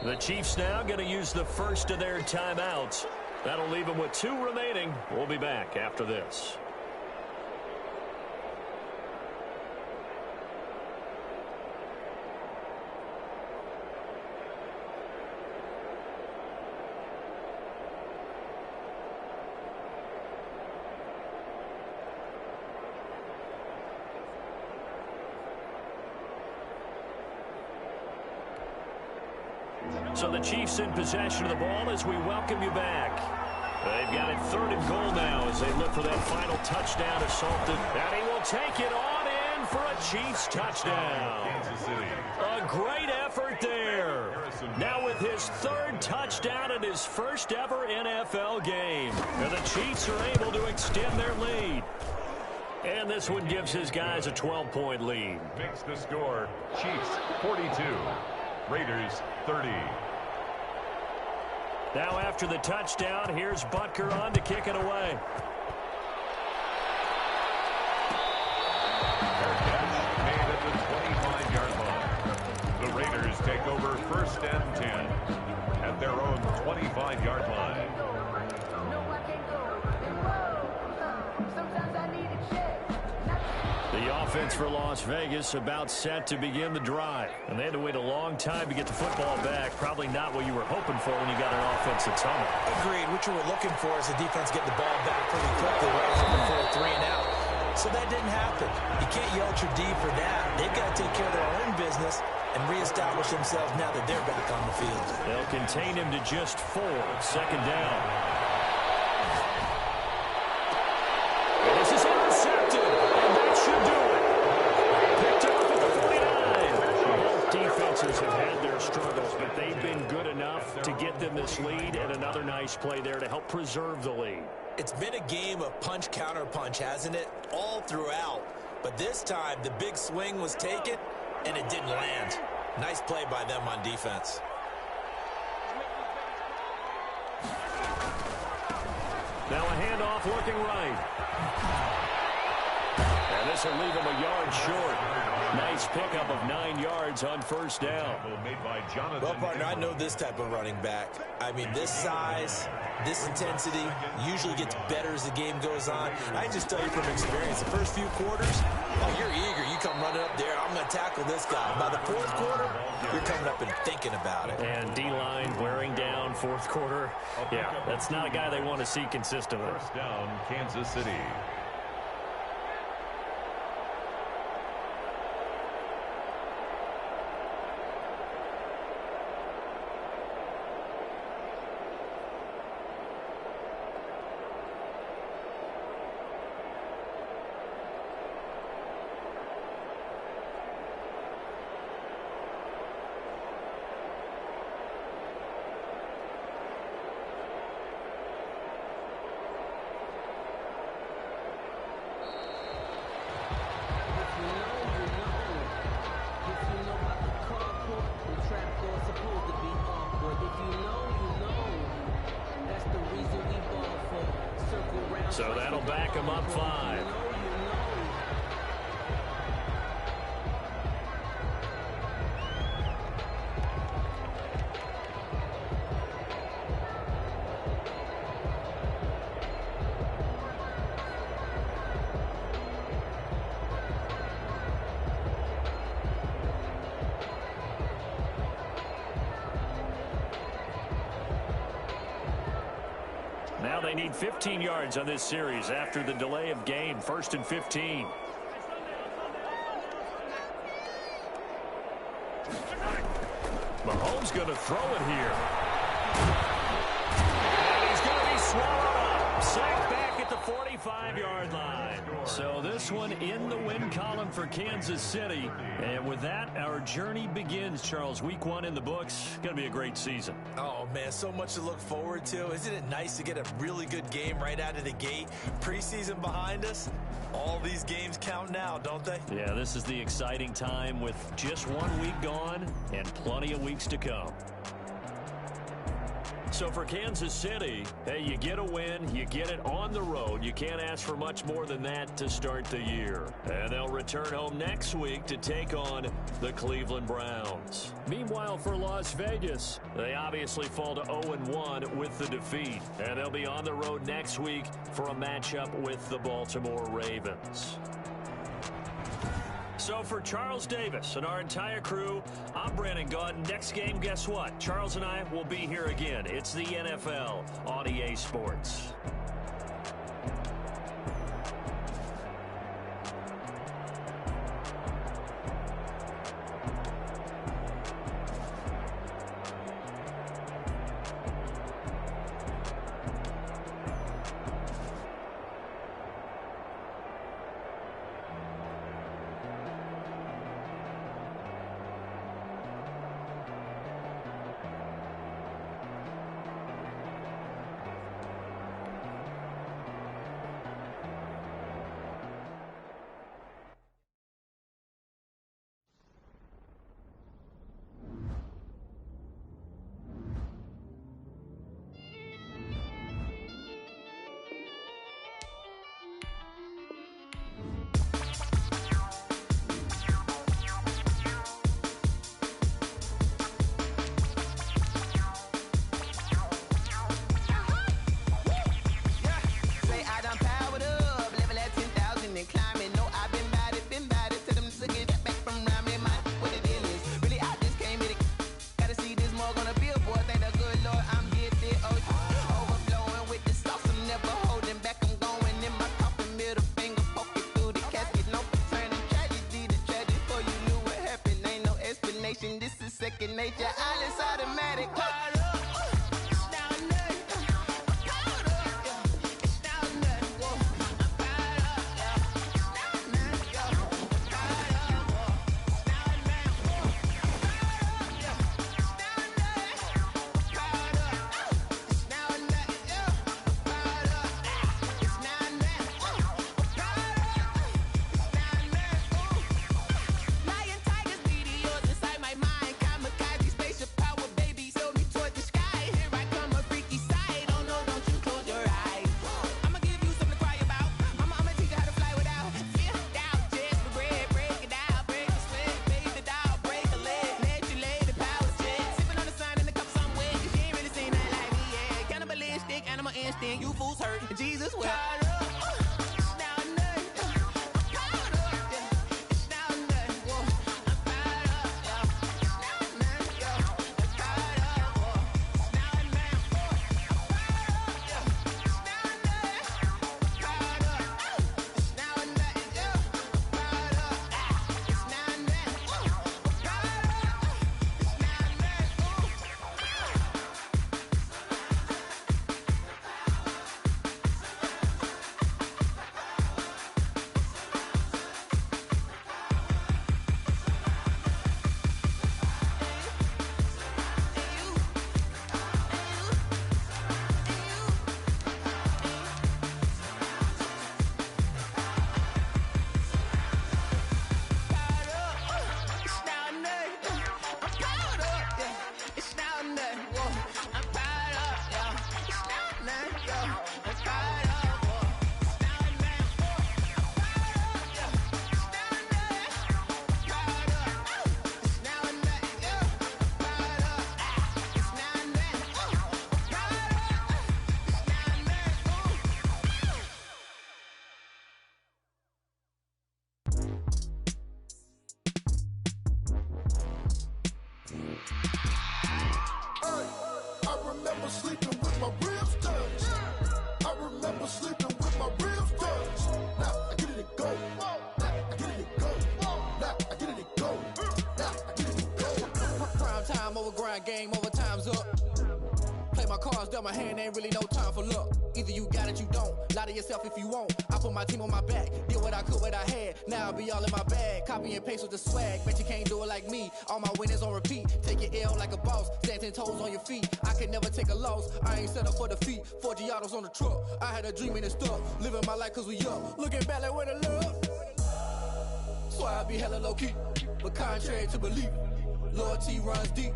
The Chiefs now going to use the first of their timeouts. That'll leave them with 2 remaining. We'll be back after this. So the Chiefs in possession of the ball as we welcome you back. They've got it 3rd and goal now as they look for that final touchdown assaulted. And he will take it on in for a Chiefs touchdown. Kansas City. A great effort there. Now with his 3rd touchdown in his first ever NFL game. And the Chiefs are able to extend their lead. And this one gives his guys a 12-point lead. Makes the score Chiefs 42, Raiders 30. Now after the touchdown, here's Butker on to kick it away. Fair catch made at the 25-yard line. The Raiders take over 1st and 10 at their own 25-yard line. The offense for Las Vegas about set to begin the drive. And they had to wait a long time to get the football back. Probably not what you were hoping for when you got an offense that's humming. Agreed. What you were looking for is the defense getting the ball back pretty quickly right after the 4 3 and out. So that didn't happen. You can't yell at your D for that. They've got to take care of their own business and reestablish themselves now that they're back on the field. They'll contain him to just 4. 2nd down. And this is intercepted. And that should do it. Picked up at the 49. Both defenses have had their struggles, but they've been good enough to get them this lead, and another nice play there to help preserve the lead. It's been a game of punch, counter punch, hasn't it? All throughout. But this time, the big swing was taken, and it didn't land. Nice play by them on defense. Now a handoff looking right. And this will leave him a yard short. Nice pickup of 9 yards on 1st down. Made by Jonathan. Well, partner, I know this type of running back. I mean, this size, this intensity usually gets better as the game goes on. I just tell you from experience, the first few quarters, oh, you're eager. You come running up there, I'm going to tackle this guy. By the 4th quarter, you're coming up and thinking about it. And D-line wearing down 4th quarter. Yeah, that's not a guy they want to see consistently. 1st down, Kansas City. So that'll back him up 5. they need 15 yards on this series after the delay of game. 1st and 15. Mahomes going to throw it here. And he's going to be swallowed up. Sacked back at the 45-yard line. So this one in the win column for Kansas City. And with that, our journey begins, Charles. Week 1 in the books. Going to be a great season. Oh, man, so much to look forward to. Isn't it nice to get a really good game right out of the gate? Preseason behind us. All these games count now, don't they? Yeah, this is the exciting time with just 1 week gone and plenty of weeks to come. So for Kansas City, hey, you get a win, you get it on the road. You can't ask for much more than that to start the year. And they'll return home next week to take on the Cleveland Browns. Meanwhile, for Las Vegas, they obviously fall to 0-1 with the defeat. And they'll be on the road next week for a matchup with the Baltimore Ravens. So for Charles Davis and our entire crew, I'm Brandon Gaudin. Next game, guess what? Charles and I will be here again. It's the NFL on EA Sports. Nature, all is automatic. You fools hurt. Jesus will. I remember sleeping with my ribs touched. grind game, overtime's up. Play my cards, dealt my hand, ain't really no time for luck. Either you got it, you don't. Lie to yourself if you won't. I put my team on my back, did what I could, what I had. Now I'll be all in my bag, copy and paste with the swag. Bet you can't do it like me. All my winners on repeat. Take your L like a boss, stand 10 toes on your feet. I can never take a loss. I ain't set up for defeat. 4 Giottos on the truck. I had a dream and it stuck. Living my life cause we up. Looking back like where the love. So I be hella low key, but contrary to belief, loyalty runs deep.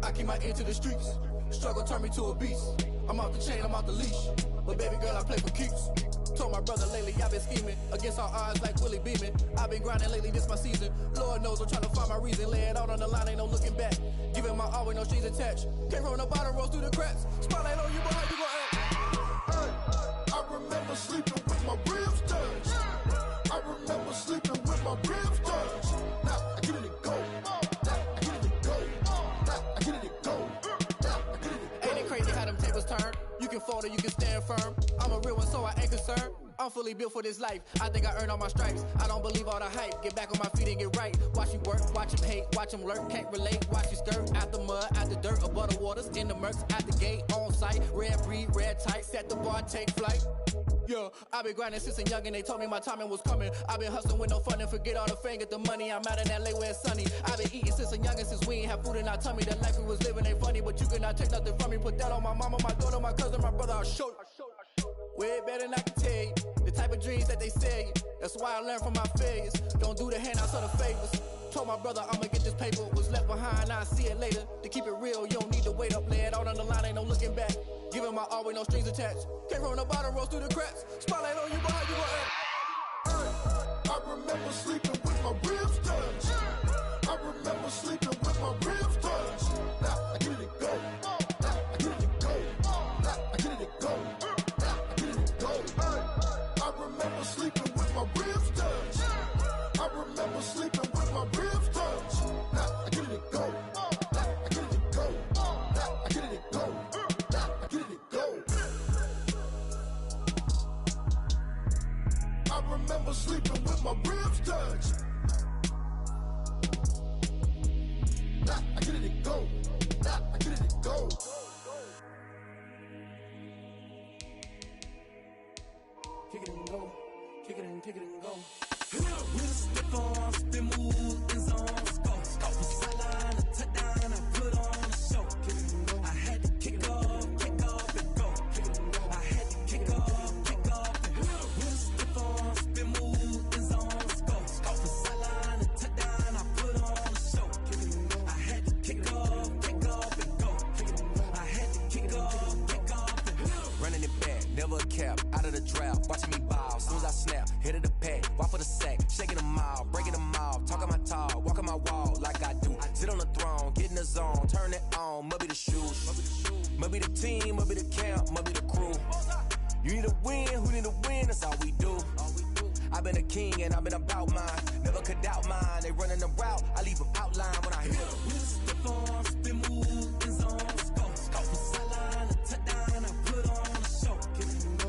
I keep my ear to the streets. Struggle turned me to a beast. I'm off the chain, I'm off the leash. But baby girl, I play for keeps. Told my brother lately, I've been scheming against all odds like Willie Beeman. I've been grinding lately, this my season. Lord knows I'm trying to find my reason. Lay it out on the line, ain't no looking back. Giving my all with no strings attached. Came from the bottom, rose through the cracks. Spotlight on you, but how you gon' act? Hey, I remember sleeping with my ribs touched. I remember sleeping with my ribs touched. Now I get it and go. Now I get it and go. Now I get it and go. Now I get it and go. Ain't it crazy how them tables turn? You can fold or you can stand firm. I'm a real one, so I ain't concerned. I'm fully built for this life. I think I earned all my stripes. I don't believe all the hype. Get back on my feet and get right. Watch you work, watch him hate, watch him lurk. Can't relate, watch you skirt. Out the mud, out the dirt, above the waters, in the murks, at the gate, on site. Red breed, red tight, set the bar, take flight. Yeah, I been grinding since a youngin', they told me my timing was coming. I been hustling with no fun and forget all the fame, get the money. I'm out in LA where it's sunny. I been eating since a youngin', since we ain't have food in our tummy. The life we was living ain't funny, but you cannot take nothing from me. Put that on my mama, my daughter, my cousin, my brother, I'll show you. Way better than I can tell you. The type of dreams that they sell you. That's why I learned from my failures. Don't do the handouts or the favors. Told my brother I'ma get this paper. Was left behind, I'll see it later. To keep it real, you don't need to wait up. Lay it out on the line, ain't no looking back. Giving my all with no strings attached. Came from the bottom, rose through the cracks. Spotlight on you, but how you gon' act? I remember sleeping with my ribs touched. I remember sleeping with my ribs touched. Now I get it and go. Now I get it and go. Now I get it and go. Now I get it and go. I remember sleeping with my ribs touched. I remember sleeping with my ribs touched. Now I get it and go. Now I get it and go. Now I get it and go. Now I get it and go. I remember sleeping with my ribs touched. Now I get it and go. Now I get it and go. Kick it and go. Kick it and go. With a stiff arm, spin move, in zone, go. From sideline to touchdown, I put on a show. I had to kick off and go. I had to kick off and go. With a stiff arm, spin move, in zone, go. From sideline to touchdown, I put on a show. I had to kick off and go. I had to kick off and go. Running it back, never a cap, out of the drought, watching me ball. Soon as I snap, hit of the pack, walk for the sack, shaking them all, breaking them off, talking my talk, walking my wall like I do. Sit on the throne, get in the zone, turn it on, must be the shoes, must be the team, must be the camp, must be the crew. You need a win, who need a win, that's all we do. I've been a king and I've been about mine, never could doubt mine. They running the route, I leave them outline when I hit them. With a stiff arm, spin move, in zone, go. From sideline to touchdown, I put on a show.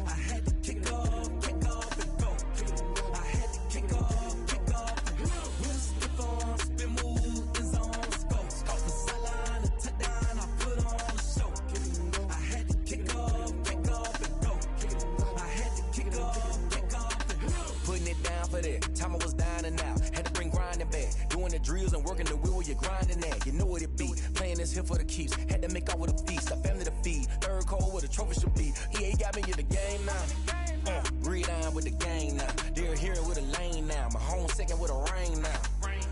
I had to kick off and go. I had to kick off and go. With a stiff arm, spin move, in zone, go. From sideline to touchdown, I put on a show. I had to kick off and go. I had to kick off and go. Putting it down for that, time I was down and out, had to bring grinding back, doing the drills and working the wheel where you're grinding at, you know what it be, playing this here for the keeps, had to make out with a feast, a family to feed, third cold where the trophy should be, EA got me in the game now, read on with the game now, they're hearing with a lane now, my home second with a rain now,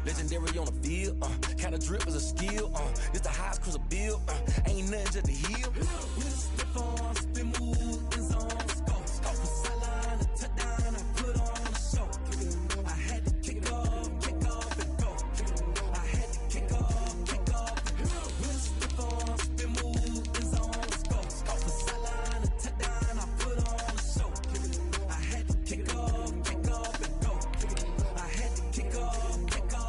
legendary on the field, kind of drip is a skill, this the highest cruiser bill, ain't nothing just to heal. With a stiff arm, spin move, in zone, go. From sideline to touchdown, I put on a show. I had to kick off and go. I had to kick off and go. With a stiff arm, spin move, in zone, go. From sideline to touchdown, I put on a show. I had to kick off and go. I had to kick off and go.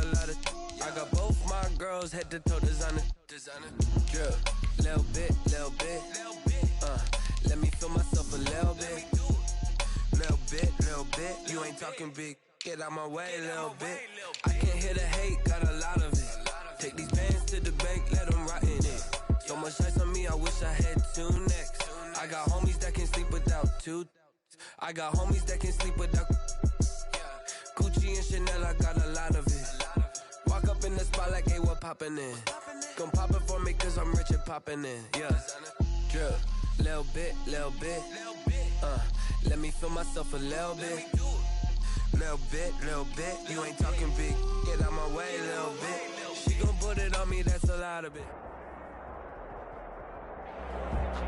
lot of. I got both my girls head to toe designer. Drip, little bit. Let me feel myself a little bit. Little bit. You ain't talking big. Get out my way a little bit. I can't hear the hate, got a lot of it. Take these bands to the bank, let them rot in it. So much ice on me, I wish I had 2 necks. I got homies that can sleep without 2. I got homies that can sleep without Gucci and Chanel, I got a lot of it. Walk up in the spot like, hey, what poppin' in? Gon' pop it for me cause I'm rich and poppin' in. Yeah, drip, little bit. Let me feel myself a little bit. Little bit. You ain't talking big. Get out my way a little bit. She gon' put it on me, that's a lot of it.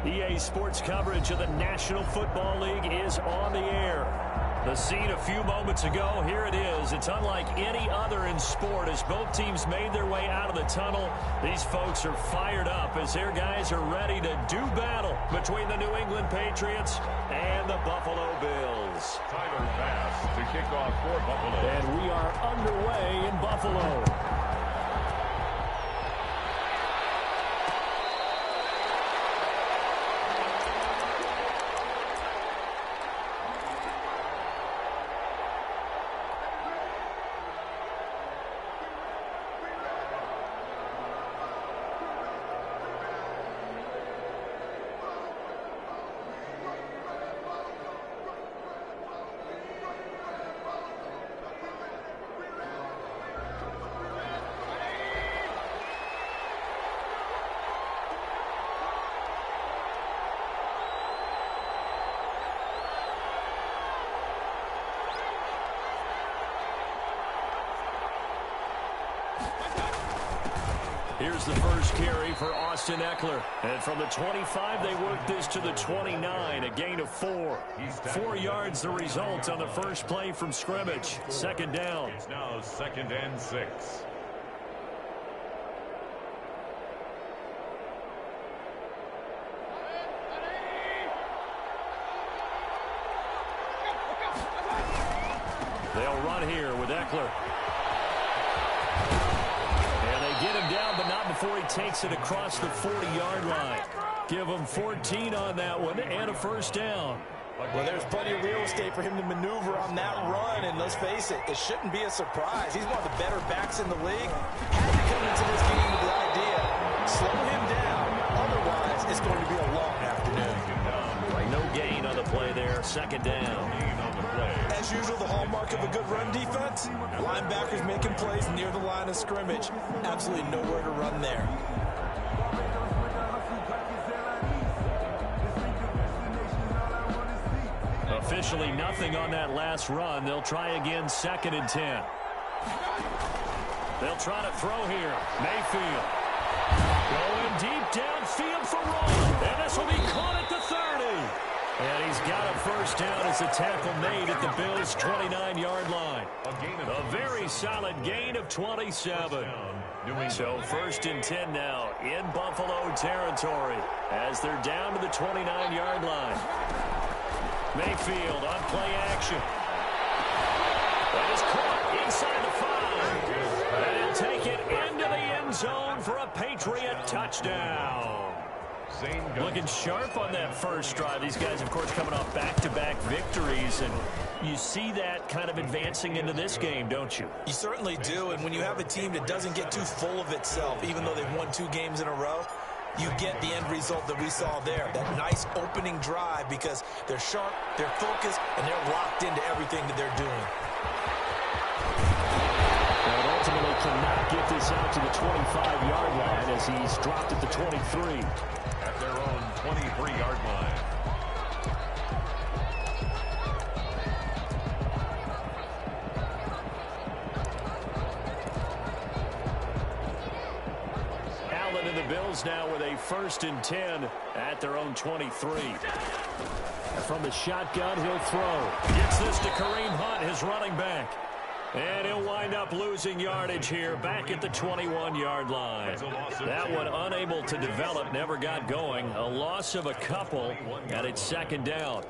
EA Sports coverage of the National Football League is on the air. The scene a few moments ago, here it is. It's unlike any other in sport as both teams made their way out of the tunnel. These folks are fired up as their guys are ready to do battle between the New England Patriots and the Buffalo Bills. Tyler Bass to kick off for Buffalo. And we are underway in Buffalo. Here's the first carry for Austin Eckler. And from the 25, they work this to the 29, a gain of 4. 4 yards the result on the first play from scrimmage. Second down. It's now 2nd and 6. They'll run here with Eckler. Get him down, but not before he takes it across the 40-yard line. Give him 14 on that one and a first down. Well, there's plenty of real estate for him to maneuver on that run, and let's face it, it shouldn't be a surprise. He's one of the better backs in the league. Had to come into this game with the idea, slow him down. Otherwise, it's going to be a long afternoon. No gain on the play there. Second down. As usual, the hallmark of a good run defense, linebackers making plays near the line of scrimmage. Absolutely nowhere to run there. Officially nothing on that last run. They'll try again, 2nd and 10. They'll try to throw here. Mayfield going deep downfield for Roll. And this will be caught at the 30. And he's got a first down as a tackle made at the Bills' 29-yard line. A very solid gain of 27. So 1st and 10 now in Buffalo territory as they're down to the 29-yard line. Mayfield on play action. That is caught inside the 5. And he'll take it into the end zone for a Patriot touchdown. Looking sharp on that first drive. These guys, of course, coming off back-to-back victories, and you see that kind of advancing into this game, don't you? You certainly do, and when you have a team that doesn't get too full of itself, even though they've won 2 games in a row, you get the end result that we saw there, that nice opening drive, because they're sharp, they're focused, and they're locked into everything that they're doing. And ultimately cannot get this out to the 25-yard line as he's dropped at the 23. At their own 23-yard line. Allen and the Bills now with a 1st and 10 at their own 23. From the shotgun, he'll throw. Gets this to Kareem Hunt, his running back. And he'll wind up losing yardage here back at the 21-yard line. That one unable to develop, never got going. A loss of a couple, and it's 2nd down.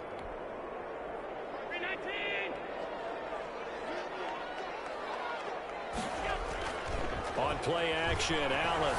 play action, Allen.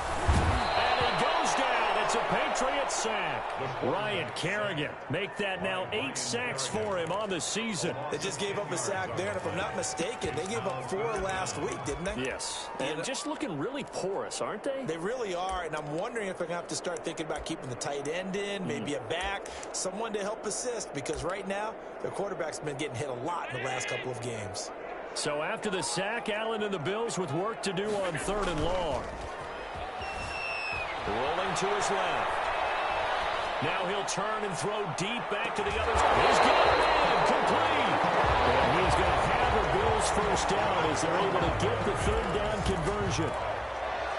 And he goes down. It's a Patriots sack. Ryan Kerrigan make that now 8 sacks for him on the season. They just gave up a sack there, and if I'm not mistaken, they gave up 4 last week, didn't they? Yes. And just looking really porous, aren't they? They really are, and I'm wondering if they're going to have to start thinking about keeping the tight end in, maybe a back, someone to help assist, because right now, their quarterback's been getting hit a lot in the last couple of games. So after the sack, Allen and the Bills with work to do on 3rd and long. Rolling to his left. Now he'll turn and throw deep back to the other side. He's got it in, complete. And he's going to have the Bills first down as they're able to get the 3rd down conversion.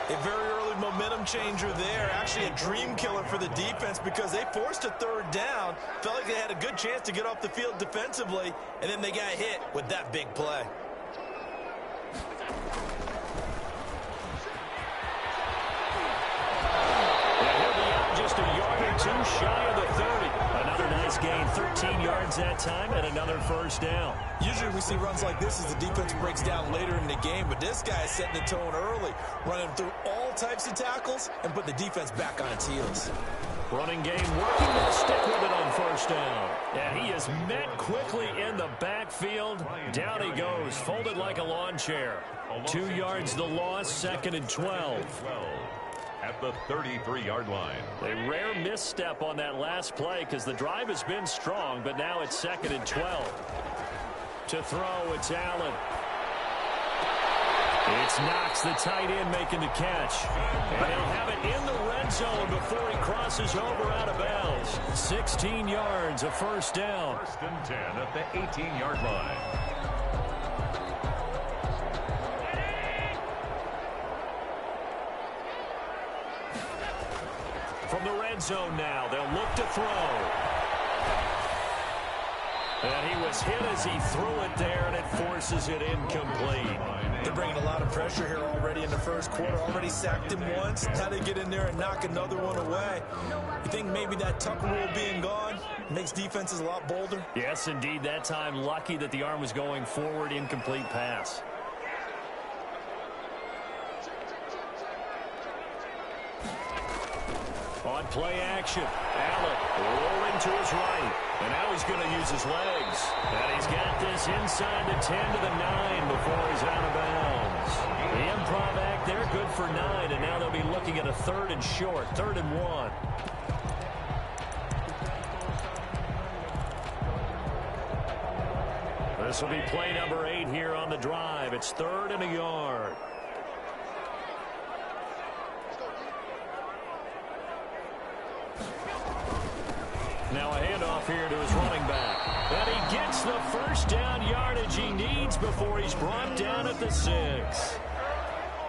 A very early momentum changer there. Actually a dream killer for the defense because they forced a 3rd down. Felt like they had a good chance to get off the field defensively, and then they got hit with that big play. Just a yard or 2 shy of the 30. Another nice gain, 13 yards that time, and another first down. Usually we see runs like this as the defense breaks down later in the game, but this guy is setting the tone early, running through all types of tackles and putting the defense back on its heels. Running game working, they'll stick with it on first down. And he is met quickly in the backfield. Down he goes, folded like a lawn chair. 2 yards the loss, 2nd and 12. At the 33-yard line. A rare misstep on that last play because the drive has been strong, but now it's 2nd and 12. To throw, it's Allen. It's Knox, the tight end, making the catch. And he'll have it in the red zone before he crosses over out of bounds. 16 yards, a first down. 1st and 10 at the 18-yard line. From the red zone now, they'll look to throw. And he was hit as he threw it there, and it forces it incomplete. They're bringing a lot of pressure here already in the first quarter. Already sacked him once. Now they get in there and knock another one away. You think maybe that Tucker rule being gone makes defenses a lot bolder? Yes, indeed. That time, lucky that the arm was going forward, incomplete pass. On play action, Allen rolling to his right. And now he's going to use his legs. And he's got this inside the 10 to the 9 before he's out of bounds. The improv act there, good for 9. And now they'll be looking at a 3rd and short, 3rd and 1. This will be play number 8 here on the drive. It's 3rd and a yard. Now a handoff here to his running back. And he gets the first down yardage he needs before he's brought down at the 6.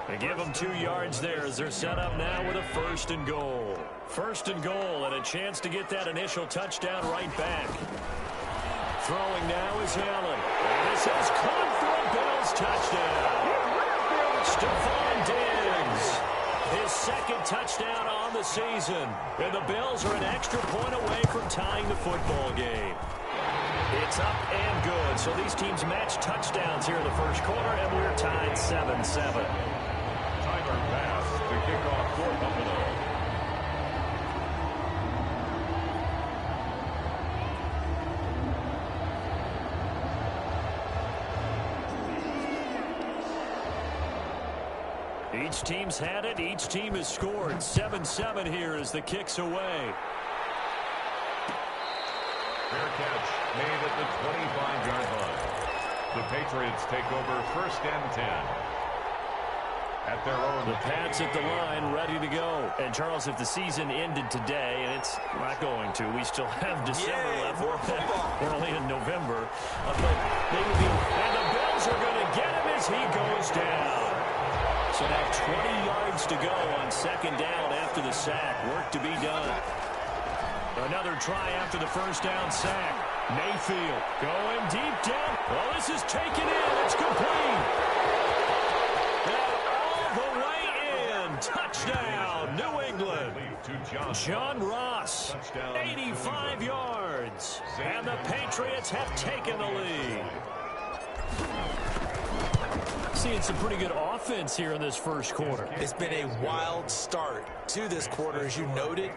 They give him 2 yards there as they're set up now with a 1st and goal. 1st and goal and a chance to get that initial touchdown right back. Throwing now is Allen. And this is caught for a Bills touchdown. Stephon Diggs. His 2nd touchdown on the season. And the Bills are an extra point away from tying the football game. It's up and good. So these teams match touchdowns here in the first quarter, and we're tied 7-7. Tyler pass to kick off for Buffalo. Each team's had it. Each team has scored. 7-7 here as the kick's away. Fair catch made at the 25-yard line. The Patriots take over 1st and 10. At their own. The Pats at the line, ready to go. And, Charles, if the season ended today, and it's not going to, we still have December left. We're only in November. But they would be, and the Bills are going to get him as he goes down. So now 20 yards to go on 2nd down after the sack. Work to be done. Another try after the first down sack. Mayfield going deep down. Well, this is taken in. It's complete. And all the way in. Touchdown, New England. John Ross, 85 yards. And the Patriots have taken the lead. seeing some pretty good offense here in this first quarter. It's been a wild start to this quarter, as you noted.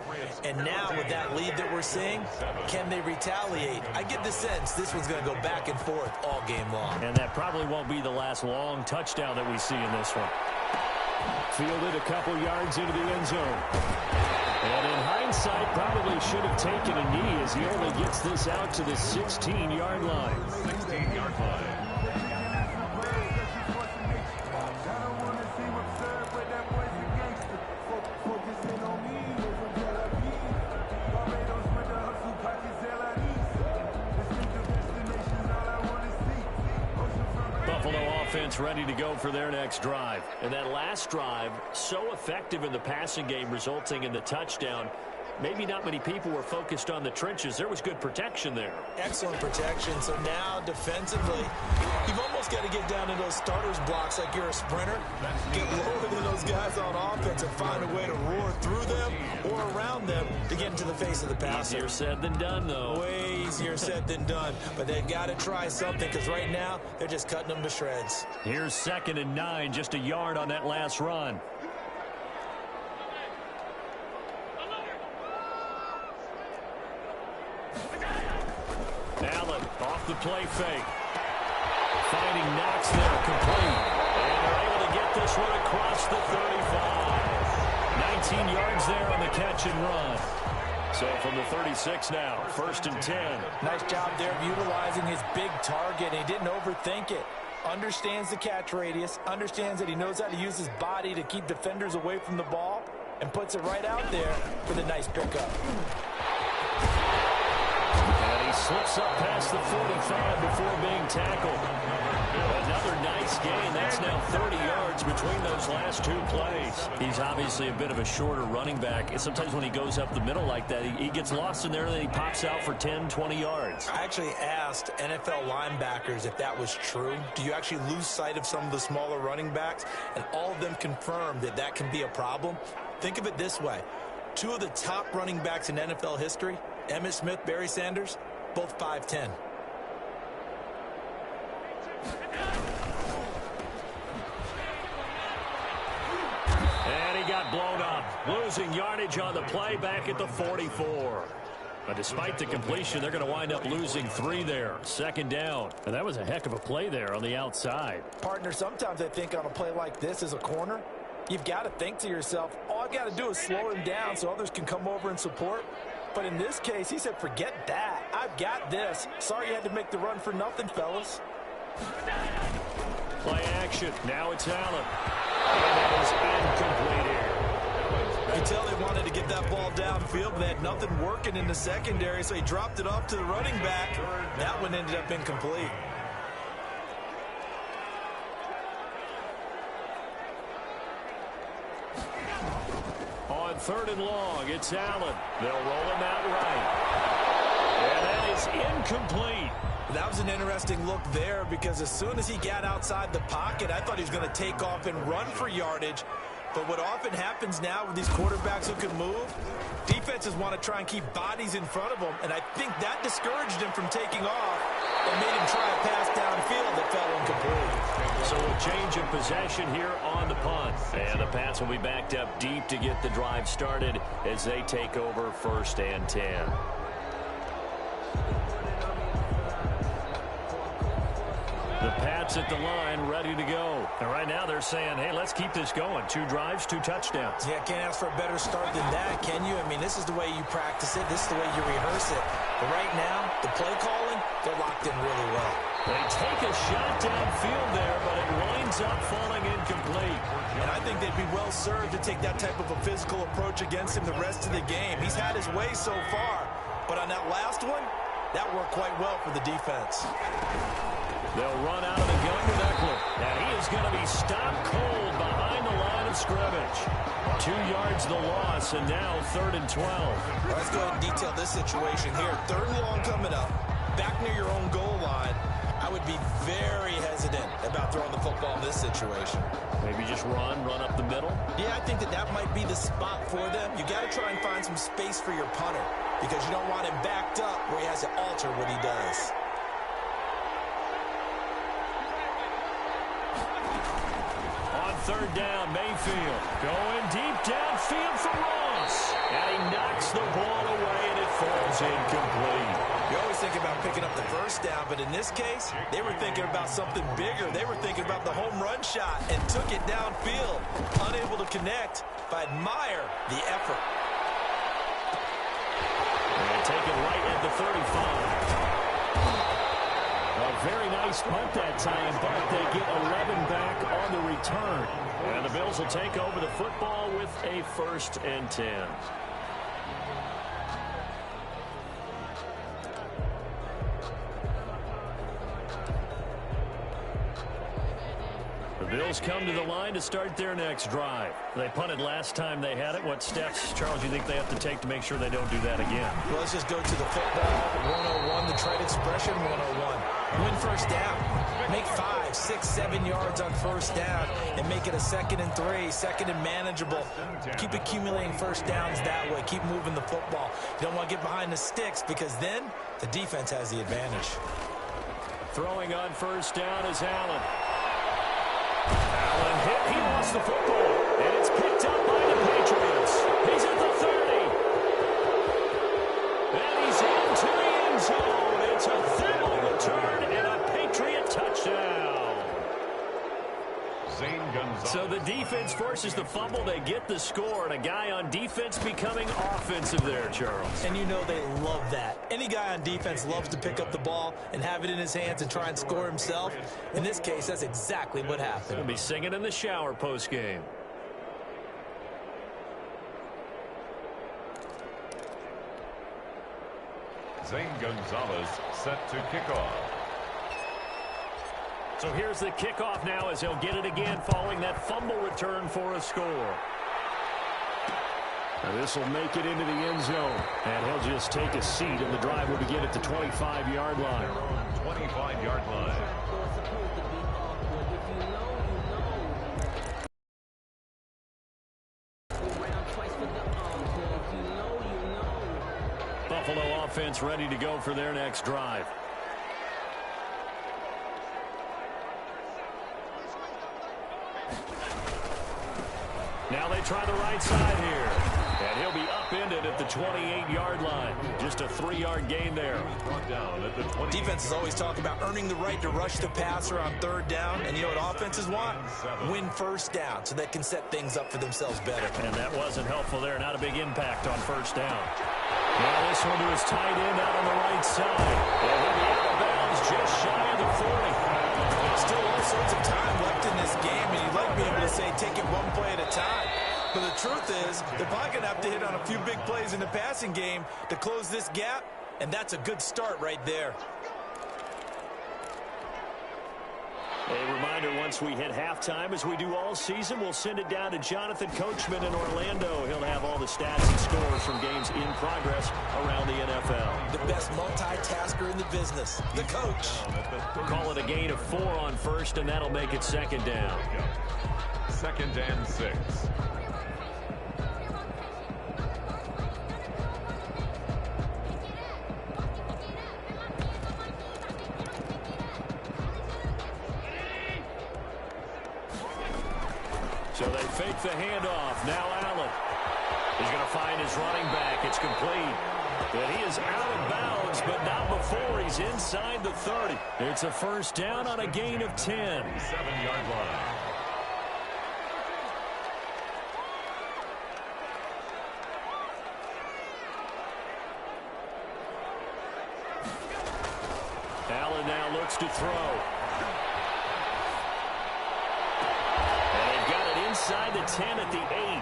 And now with that lead that we're seeing, can they retaliate? I get the sense this one's going to go back and forth all game long. And that probably won't be the last long touchdown that we see in this one. Fielded a couple yards into the end zone. And in hindsight, probably should have taken a knee as he only gets this out to the 16-yard line. 16-yard line. Offense ready to go for their next drive. And that last drive, so effective in the passing game, resulting in the touchdown. Maybe not many people were focused on the trenches. There was good protection there. Excellent protection. So now defensively, you've almost got to get down to those starters blocks like you're a sprinter. Get lower than those guys on offense and find a way to roar through them or around them to get into the face of the passer. Easier said than done, though. Way easier said than done. But they've got to try something because right now they're just cutting them to shreds. Here's 2nd and 9, just a yard on that last run. Allen off the play fake. Finding Knox there, complete. And they're able to get this one across the 35. 19 yards there on the catch and run. So from the 36 now, 1st and 10. Nice job there of utilizing his big target. He didn't overthink it. Understands the catch radius, understands that he knows how to use his body to keep defenders away from the ball, and puts it right out there for the nice pickup. And he slips up past the 45 before being tackled. Another nice gain. That's now 30 yards between those last two plays. He's obviously a bit of a shorter running back. And sometimes when he goes up the middle like that, he gets lost in there and then he pops out for 10, 20 yards. I actually asked NFL linebackers if that was true. Do you actually lose sight of some of the smaller running backs? And all of them confirmed that that can be a problem. Think of it this way. Two of the top running backs in NFL history, Emmitt Smith, Barry Sanders, both 5'10". And he got blown up, losing yardage on the play back at the 44. But despite the completion, they're going to wind up losing 3 there. 2nd down. And that was a heck of a play there on the outside. Partner, sometimes I think on a play like this as a corner, you've got to think to yourself, all I got to do is slow him down so others can come over and support. But in this case, he said, forget that. I've got this. Sorry you had to make the run for nothing, fellas. Play action. Now it's Allen. And that is incomplete here. You can tell they wanted to get that ball downfield, but they had nothing working in the secondary, so he dropped it off to the running back. That one ended up incomplete. On 3rd and long, it's Allen. They'll roll him out right. And that is incomplete. That was an interesting look there because as soon as he got outside the pocket, I thought he was going to take off and run for yardage. But what often happens now with these quarterbacks who can move, defenses want to try and keep bodies in front of them, and I think that discouraged him from taking off and made him try a pass downfield that fell incomplete. So a change of possession here on the punt. And the Pats will be backed up deep to get the drive started as they take over 1st and 10. The Pats at the line, ready to go. And right now they're saying, hey, let's keep this going. 2 drives, 2 touchdowns. Yeah, can't ask for a better start than that, can you? I mean, this is the way you practice it. This is the way you rehearse it. But right now, the play calling, they're locked in really well. They take a shot downfield there, but it winds up falling incomplete. And I think they'd be well served to take that type of a physical approach against him the rest of the game. He's had his way so far. But on that last one, that worked quite well for the defense. They'll run out of the gun with Eckler. And he is going to be stopped cold behind the line of scrimmage. 2 yards the loss, and now 3rd and 12. Let's go ahead and detail this situation here. 3rd and long coming up. Back near your own goal line. I would be very hesitant about throwing the football in this situation. Maybe just run up the middle? Yeah, I think that might be the spot for them. You got to try and find some space for your punter because you don't want him backed up where he has to alter what he does. third down. Mayfield going deep downfield for Ross. And he knocks the ball away, and it falls incomplete. You always think about picking up the first down, but in this case, they were thinking about something bigger. They were thinking about the home run shot and took it downfield. Unable to connect, but I admire the effort. And take it right at the 35. A very nice punt that time, but they get 11 back on the return. And the Bills will take over the football with a 1st and 10. The Bills come to the line to start their next drive. They punted last time they had it. What steps, Charles, you think they have to take to make sure they don't do that again? Well, let's just go to the football 101, the trade expression 101. Win first down. Make 5, 6, 7 yards on first down and make it a 2nd and 3, 2nd and manageable. Keep accumulating first downs that way. Keep moving the football. You don't want to get behind the sticks because then the defense has the advantage. Throwing on first down is Allen. Allen hit. He lost the football. And it's picked up by the Patriots. He's at the 30. And he's into the end zone. It's a fumble return and a Patriot touchdown. So the defense forces the fumble. They get the score. And a guy on defense becoming offensive there, Charles. And you know they love that. Any guy on defense loves to pick up the ball and have it in his hands and try and score himself. In this case, that's exactly what happened. He'll be singing in the shower post-game. Zane Gonzalez set to kick off. So here's the kickoff now as he'll get it again following that fumble return for a score. And this will make it into the end zone. And he'll just take a seat, and the drive will begin at the 25-yard line. 25-yard line. Buffalo offense ready to go for their next drive. Now they try the right side here. And he'll be upended at the 28-yard line. Just a 3-yard gain there. Brought down at the 20. Defenses always talk about earning the right to rush the passer on third down. And you know what offenses want? Win first down so they can set things up for themselves better. And that wasn't helpful there. Not a big impact on first down. Now this one to his tight end out on the right side. And he'll be out of bounds just shy of the 40. Still all sorts of time left in this game, and you'd like me able to say take it one play at a time. But the truth is, they're probably going to have to hit on a few big plays in the passing game to close this gap, and that's a good start right there. A reminder, once we hit halftime, as we do all season, we'll send it down to Jonathan Coachman in Orlando. He'll have all the stats and scores from games in progress around the NFL. The best multitasker in the business, the coach. We'll call it a gain of 4 on first, and that'll make it 2nd down. 2nd and 6. So they fake the handoff. Now Allen. He's going to find his running back. It's complete. But he is out of bounds, but not before he's inside the 30. It's a first down on a gain of 10. 7-yard line. Allen now looks to throw. Inside the 10 at the 8.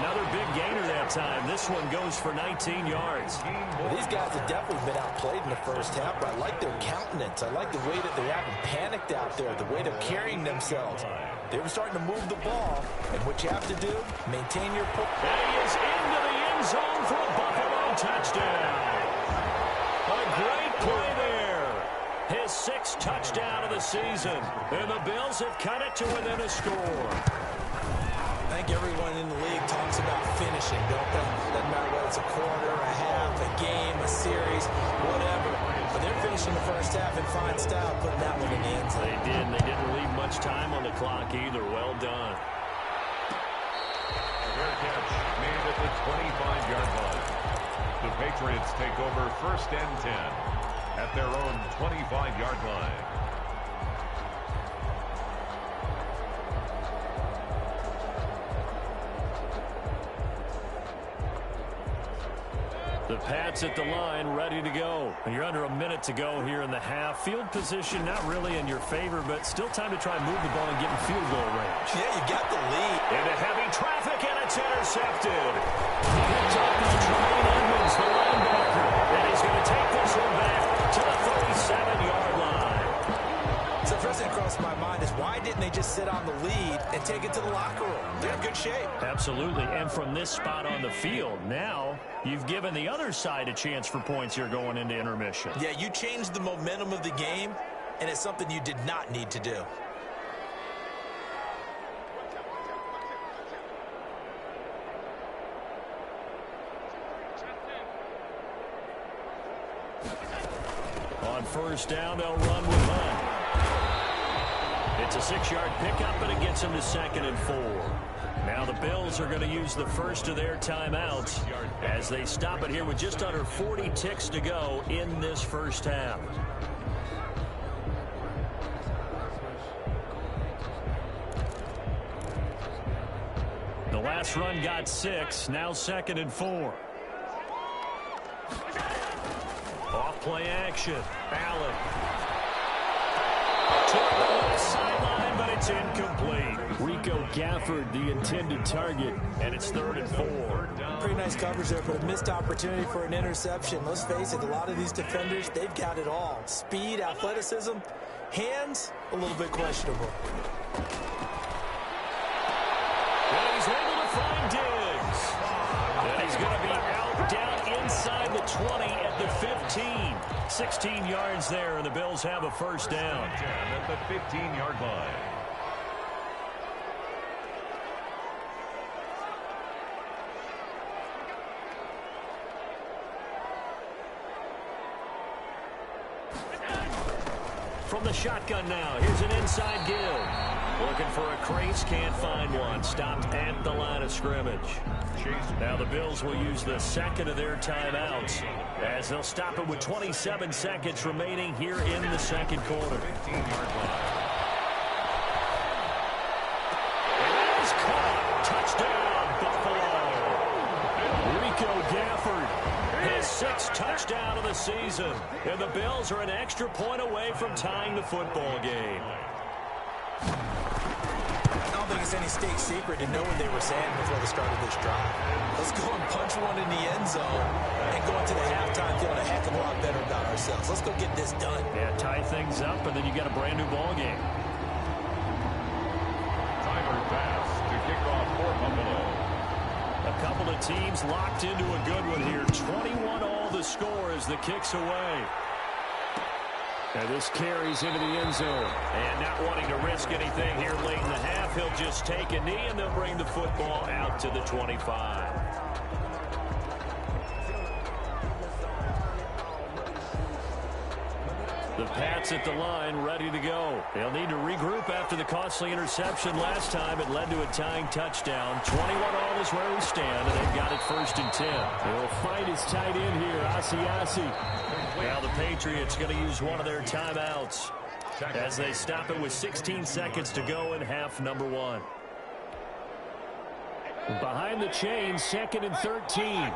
Another big gainer that time. This one goes for 19 yards. Well, these guys have definitely been outplayed in the first half, but I like their countenance. I like the way that they haven't panicked out there, the way they're carrying themselves. They were starting to move the ball, and what you have to do, maintain your... And he is into the end zone for a Buffalo touchdown. A great play there. His 6th touchdown of the season. And the Bills have cut it to within a score. think everyone in the league talks about finishing, don't they? Doesn't matter whether it's a quarter, a half, a game, a series, whatever. But they're finishing the first half in fine style, putting that one in the end zone. They did, and they didn't leave much time on the clock either. Well done. Fair catch made at the 25-yard line. The Patriots take over 1st and 10 at their own 25-yard line. The Pats at the line, ready to go. And you're under a minute to go here in the half. Field position not really in your favor, but still time to try and move the ball and get in field goal range. Yeah, you got the lead. Into heavy traffic, and it's intercepted. Picked up by Tremaine Edmonds, the linebacker. And he's going to take this one back to the 37-yard line. So the first thing that crossed my mind is why didn't they just sit on the lead and take it to the locker room? They're in good shape. Absolutely, and from this spot on the field, now you've given the other side a chance for points here going into intermission. Yeah, you changed the momentum of the game, and it's something you did not need to do. On first down, they'll run with Hunt. It's a 6-yard pickup, and it gets him to 2nd and 4. Now the Bills are going to use the first of their timeouts as they stop it here with just under 40 ticks to go in this first half. The last run got 6, now 2nd and 4. Off play action. Allen. To the left sideline, but it's incomplete. Rico Gafford, the intended target, and it's 3rd and 4. Pretty nice coverage there, but a missed opportunity for an interception. Let's face it, a lot of these defenders, they've got it all. Speed, athleticism, hands, a little bit questionable. And he's able to find Diggs. And he's going to be out down inside the 20 at the 15. 16 yards there, and the Bills have a first down. 10 at the 15-yard line. From the shotgun now, here's an inside give. Looking for a crease, can't find one. Stopped at the line of scrimmage. Now the Bills will use the second of their timeouts as they'll stop it with 27 seconds remaining here in the second quarter. 15-yard line. And that is caught. Touchdown, Buffalo. Rico Gafford, his 6th touchdown of the season. And the Bills are an extra point away from tying the football game. I don't think it's any state secret to know what they were saying before the start of this drive. Let's go and punch one in the end zone and go into the halftime feeling a heck of a lot better about ourselves. Let's go get this done. Yeah, tie things up, and then you got a brand new ball game. Timer pass to kick off for Buffalo. A couple of teams locked into a good one here. 21 all the score as the kick's away. And this carries into the end zone. And not wanting to risk anything here late in the half, he'll just take a knee, and they'll bring the football out to the 25. The Pats at the line, ready to go. They'll need to regroup after the costly interception last time. It led to a tying touchdown. 21 all is where we stand, and they've got it 1st and 10. They'll fight his tight end here, Asiasi. Now the Patriots going to use one of their timeouts as they stop it with 16 seconds to go in half number 1. Behind the chains, 2nd and 13.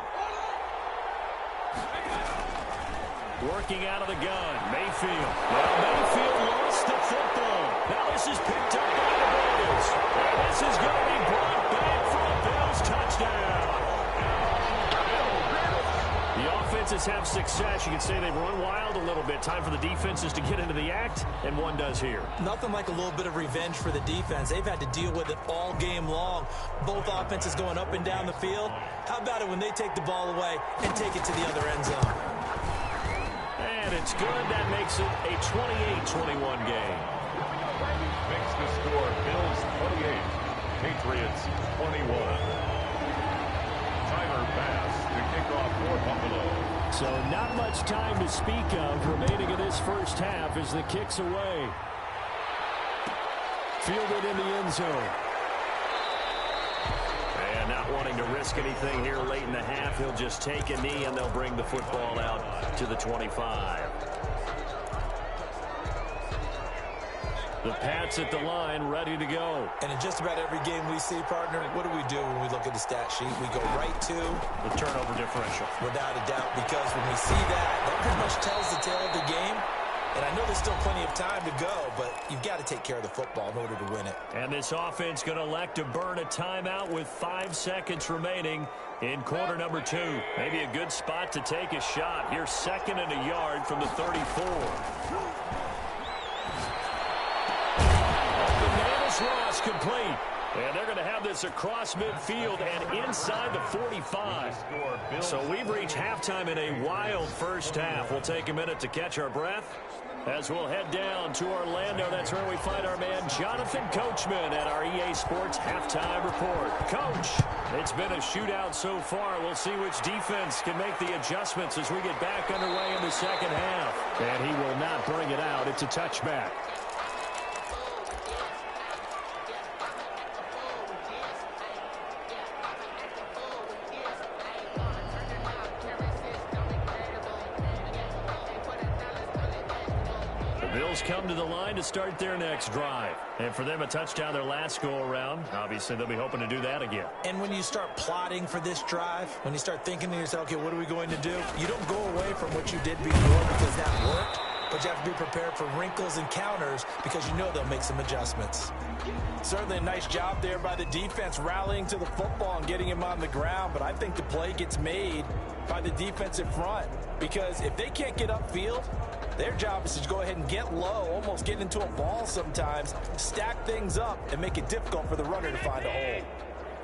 Working out of the gun, Mayfield. Well, Mayfield lost the football. Now this is picked up by the Bills. And this is going to be brought back for a Bills touchdown. The offenses have success. You can say they've run wild a little bit. Time for the defenses to get into the act, and one does here. Nothing like a little bit of revenge for the defense. They've had to deal with it all game long. Both offenses going up and down the field. How about it when they take the ball away and take it to the other end zone? And it's good. That makes it a 28-21 game. Makes the score Bills 28, Patriots 21. Tyler Bass to kick off for Buffalo. So not much time to speak of remaining in this first half as the kick's away. Fielded in the end zone. And not wanting to risk anything here late in the half, he'll just take a knee and they'll bring the football out to the 25. The Pats at the line, ready to go. And in just about every game we see, partner, what do we do when we look at the stat sheet? We go right to the turnover differential. Without a doubt, because when we see that pretty much tells the tale of the game. And I know there's still plenty of time to go, but you've got to take care of the football in order to win it. And this offense going to elect to burn a timeout with 5 seconds remaining in quarter number 2. Maybe a good spot to take a shot. Here's 2nd and a yard from the 34. Ross complete. And they're going to have this across midfield and inside the 45. So we've reached halftime in a wild first half. We'll take a minute to catch our breath as we'll head down to Orlando. That's where we find our man Jonathan Coachman at our EA Sports Halftime Report. Coach, it's been a shootout so far. We'll see which defense can make the adjustments as we get back underway in the second half. And he will not bring it out. It's a touchback. Bills come to the line to start their next drive. And for them, a touchdown their last go-around. Obviously, they'll be hoping to do that again. And when you start plotting for this drive, when you start thinking to yourself, okay, what are we going to do? You don't go away from what you did before because that worked. But you have to be prepared for wrinkles and counters because you know they'll make some adjustments. Certainly a nice job there by the defense rallying to the football and getting him on the ground. But I think the play gets made by the defensive front because if they can't get upfield, their job is to go ahead and get low, almost get into a ball sometimes, stack things up, and make it difficult for the runner to find a hole.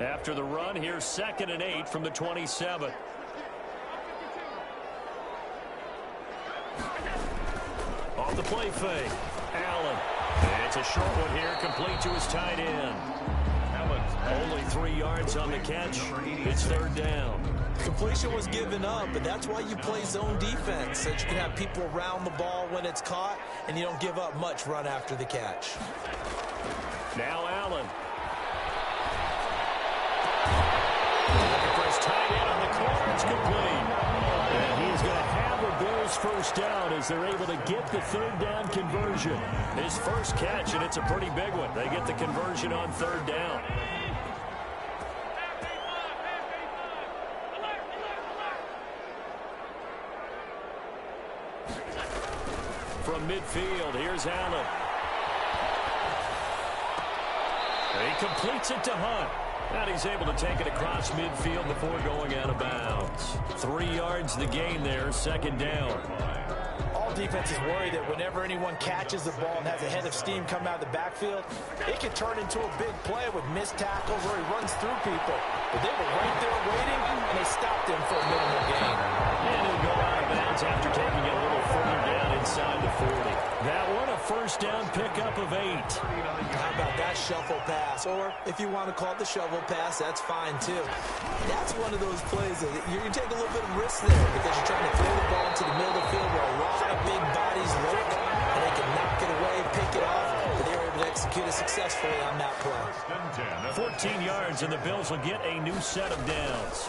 After the run, here's 2nd and 8 from the 27. Off the play fake, Allen. And it's a short one here, complete to his tight end. Only 3 yards on the catch. It's 3rd down. Completion was given up, but that's why you play zone defense, so that you can have people around the ball when it's caught, and you don't give up much run after the catch. Now Allen. Looking for his tight end on the corner. It's complete. And he's going to have a Bills first down as they're able to get the 3rd down conversion. His first catch, and it's a pretty big one. They get the conversion on 3rd down. From midfield, here's Allen. He completes it to Hunt. And he's able to take it across midfield before going out of bounds. 3 yards the gain there, 2nd down. All defenses worry that whenever anyone catches the ball and has a head of steam come out of the backfield, it can turn into a big play with missed tackles where he runs through people. But they were right there waiting, and they stopped him for a minimal gain. And he'll go out of bounds after taking it a little further down inside the 40. That one, a first down pickup of 8. How about that shuffle pass? Or if you want to call it the shovel pass, that's fine too. That's one of those plays that you take a little bit of risk there because you're trying to throw the ball into the middle of the field where a lot of big bodies lurk, and they can knock it away, pick it off, but they were able to execute it successfully on that play. 14 yards, and the Bills will get a new set of downs.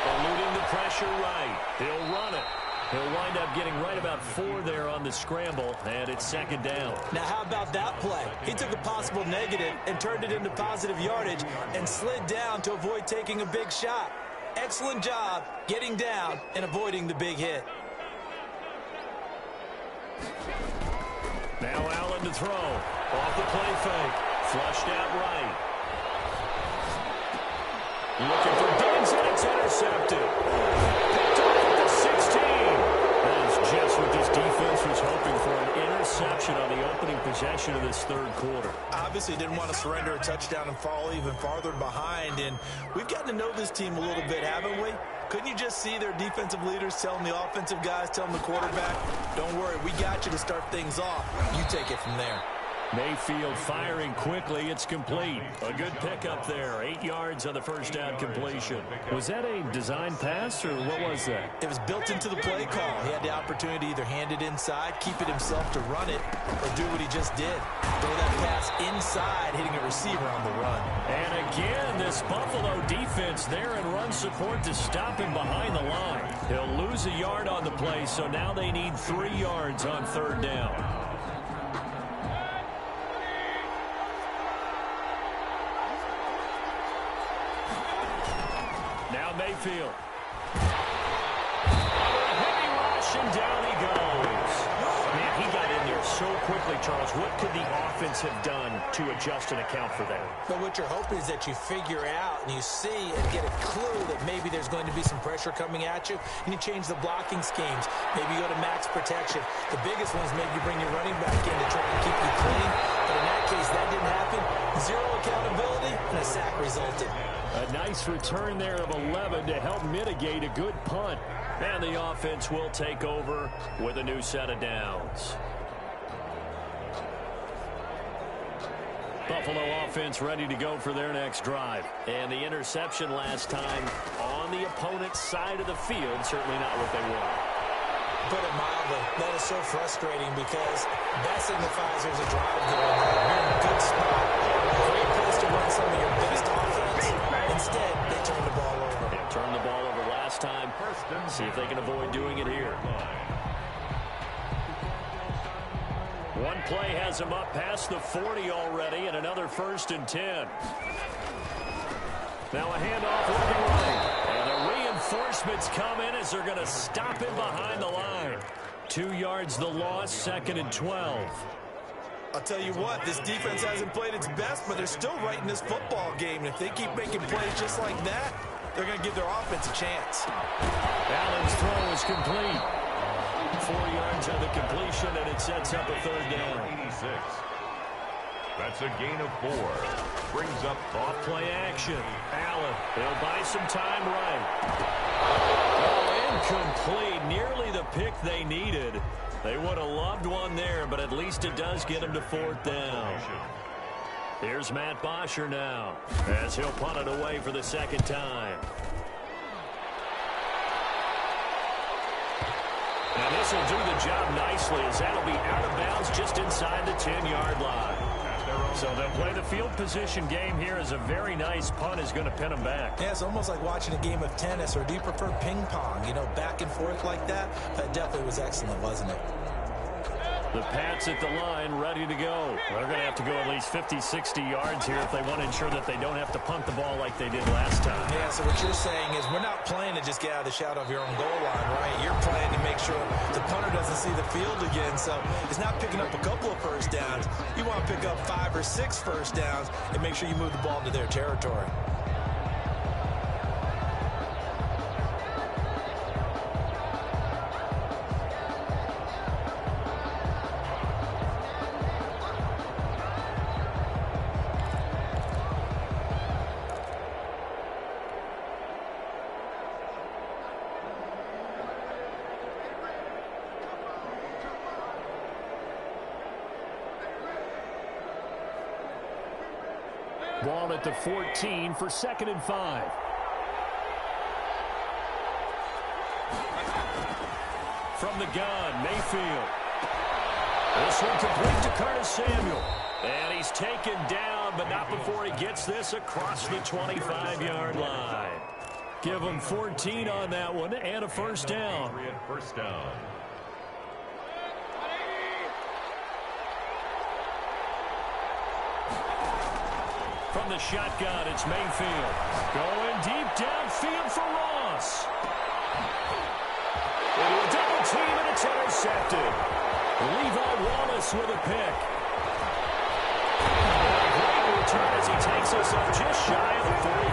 Eluding the pressure right. He'll run it. He'll wind up getting right about 4 there on the scramble, and it's 2nd down. Now, how about that play? He took a possible negative and turned it into positive yardage and slid down to avoid taking a big shot. Excellent job getting down and avoiding the big hit. Now Allen to throw. Off the play fake. Flushed out right. Looking for Diggs, and it's intercepted. Picked off at the 16. That is just what this defense was hoping for, an interception on the opening possession of this 3rd quarter. Obviously didn't want to surrender a touchdown and fall even farther behind, and we've gotten to know this team a little bit, haven't we? Couldn't you just see their defensive leaders telling the offensive guys, telling the quarterback, don't worry, we got you to start things off. You take it from there. Mayfield firing quickly. It's complete. A good pickup there. 8 yards on the first down completion. Was that a design pass, or what was that? It was built into the play call. He had the opportunity to either hand it inside, keep it himself to run it, or do what he just did. Throw that pass inside, hitting a receiver on the run. And again, this Buffalo defense there in run support to stop him behind the line. He'll lose a yard on the play, so now they need 3 yards on third down. Mayfield. Heavy rush, and down he goes. Man, he got in there so quickly, Charles. What could the offense have done to adjust and account for that? But what you're hoping is that you figure out and you see and get a clue that maybe there's going to be some pressure coming at you, and you change the blocking schemes. Maybe you go to max protection. The biggest one is maybe you bring your running back in to try and keep you clean. But in that case, that didn't happen. Zero accountability, and a sack resulted. A nice return there of 11 to help mitigate a good punt. And the offense will take over with a new set of downs. Buffalo offense ready to go for their next drive. And the interception last time on the opponent's side of the field, certainly not what they want. Put it mildly, that is so frustrating because that signifies there's a drive going on. You're in a good spot. Great place to run some of your best offense. Instead, they turn the ball over. Yeah, turned the ball over last time. See if they can avoid doing it here. One play has them up past the 40 already, and another 1st and 10. Now a handoff looking right. And the reinforcements come in as they're going to stop him behind the line. 2 yards the loss, 2nd and 12. I'll tell you what, this defense hasn't played its best, but they're still right in this football game. And if they keep making plays just like that, they're going to give their offense a chance. Allen's throw is complete. 4 yards on the completion, and it sets up a 3rd down. 86. That's a gain of 4. Brings up off play action. Allen, they'll buy some time right. Oh, incomplete. Nearly the pick they needed. They would have loved one there, but at least it does get him to 4th down. Here's Matt Bosher now, as he'll punt it away for the 2nd time. And this will do the job nicely, as that'll be out of bounds just inside the 10-yard line. So they'll play the field position game here as a very nice punt is going to pin them back. Yeah, it's almost like watching a game of tennis, or do you prefer ping pong? You know, back and forth like that? That definitely was excellent, wasn't it? The Pats at the line, ready to go. They're going to have to go at least 50, 60 yards here if they want to ensure that they don't have to punt the ball like they did last time. Yeah, so what you're saying is we're not playing to just get out of the shadow of your own goal line, right? You're playing to make sure the punter doesn't see the field again. So it's not picking up a couple of 1st downs. You want to pick up 5 or 6 1st downs and make sure you move the ball into their territory. Ball at the 14 for 2nd and 5. From the gun, Mayfield. This one complete to Curtis Samuel. And he's taken down, but not before he gets this across the 25-yard line. Give him 14 on that one and a 1st down. 1st down. From the shotgun, it's Mayfield. Going deep downfield for Ross. Into a double team, and it's intercepted. Levi Wallace with a pick. Great return as he takes us up just shy of the 45.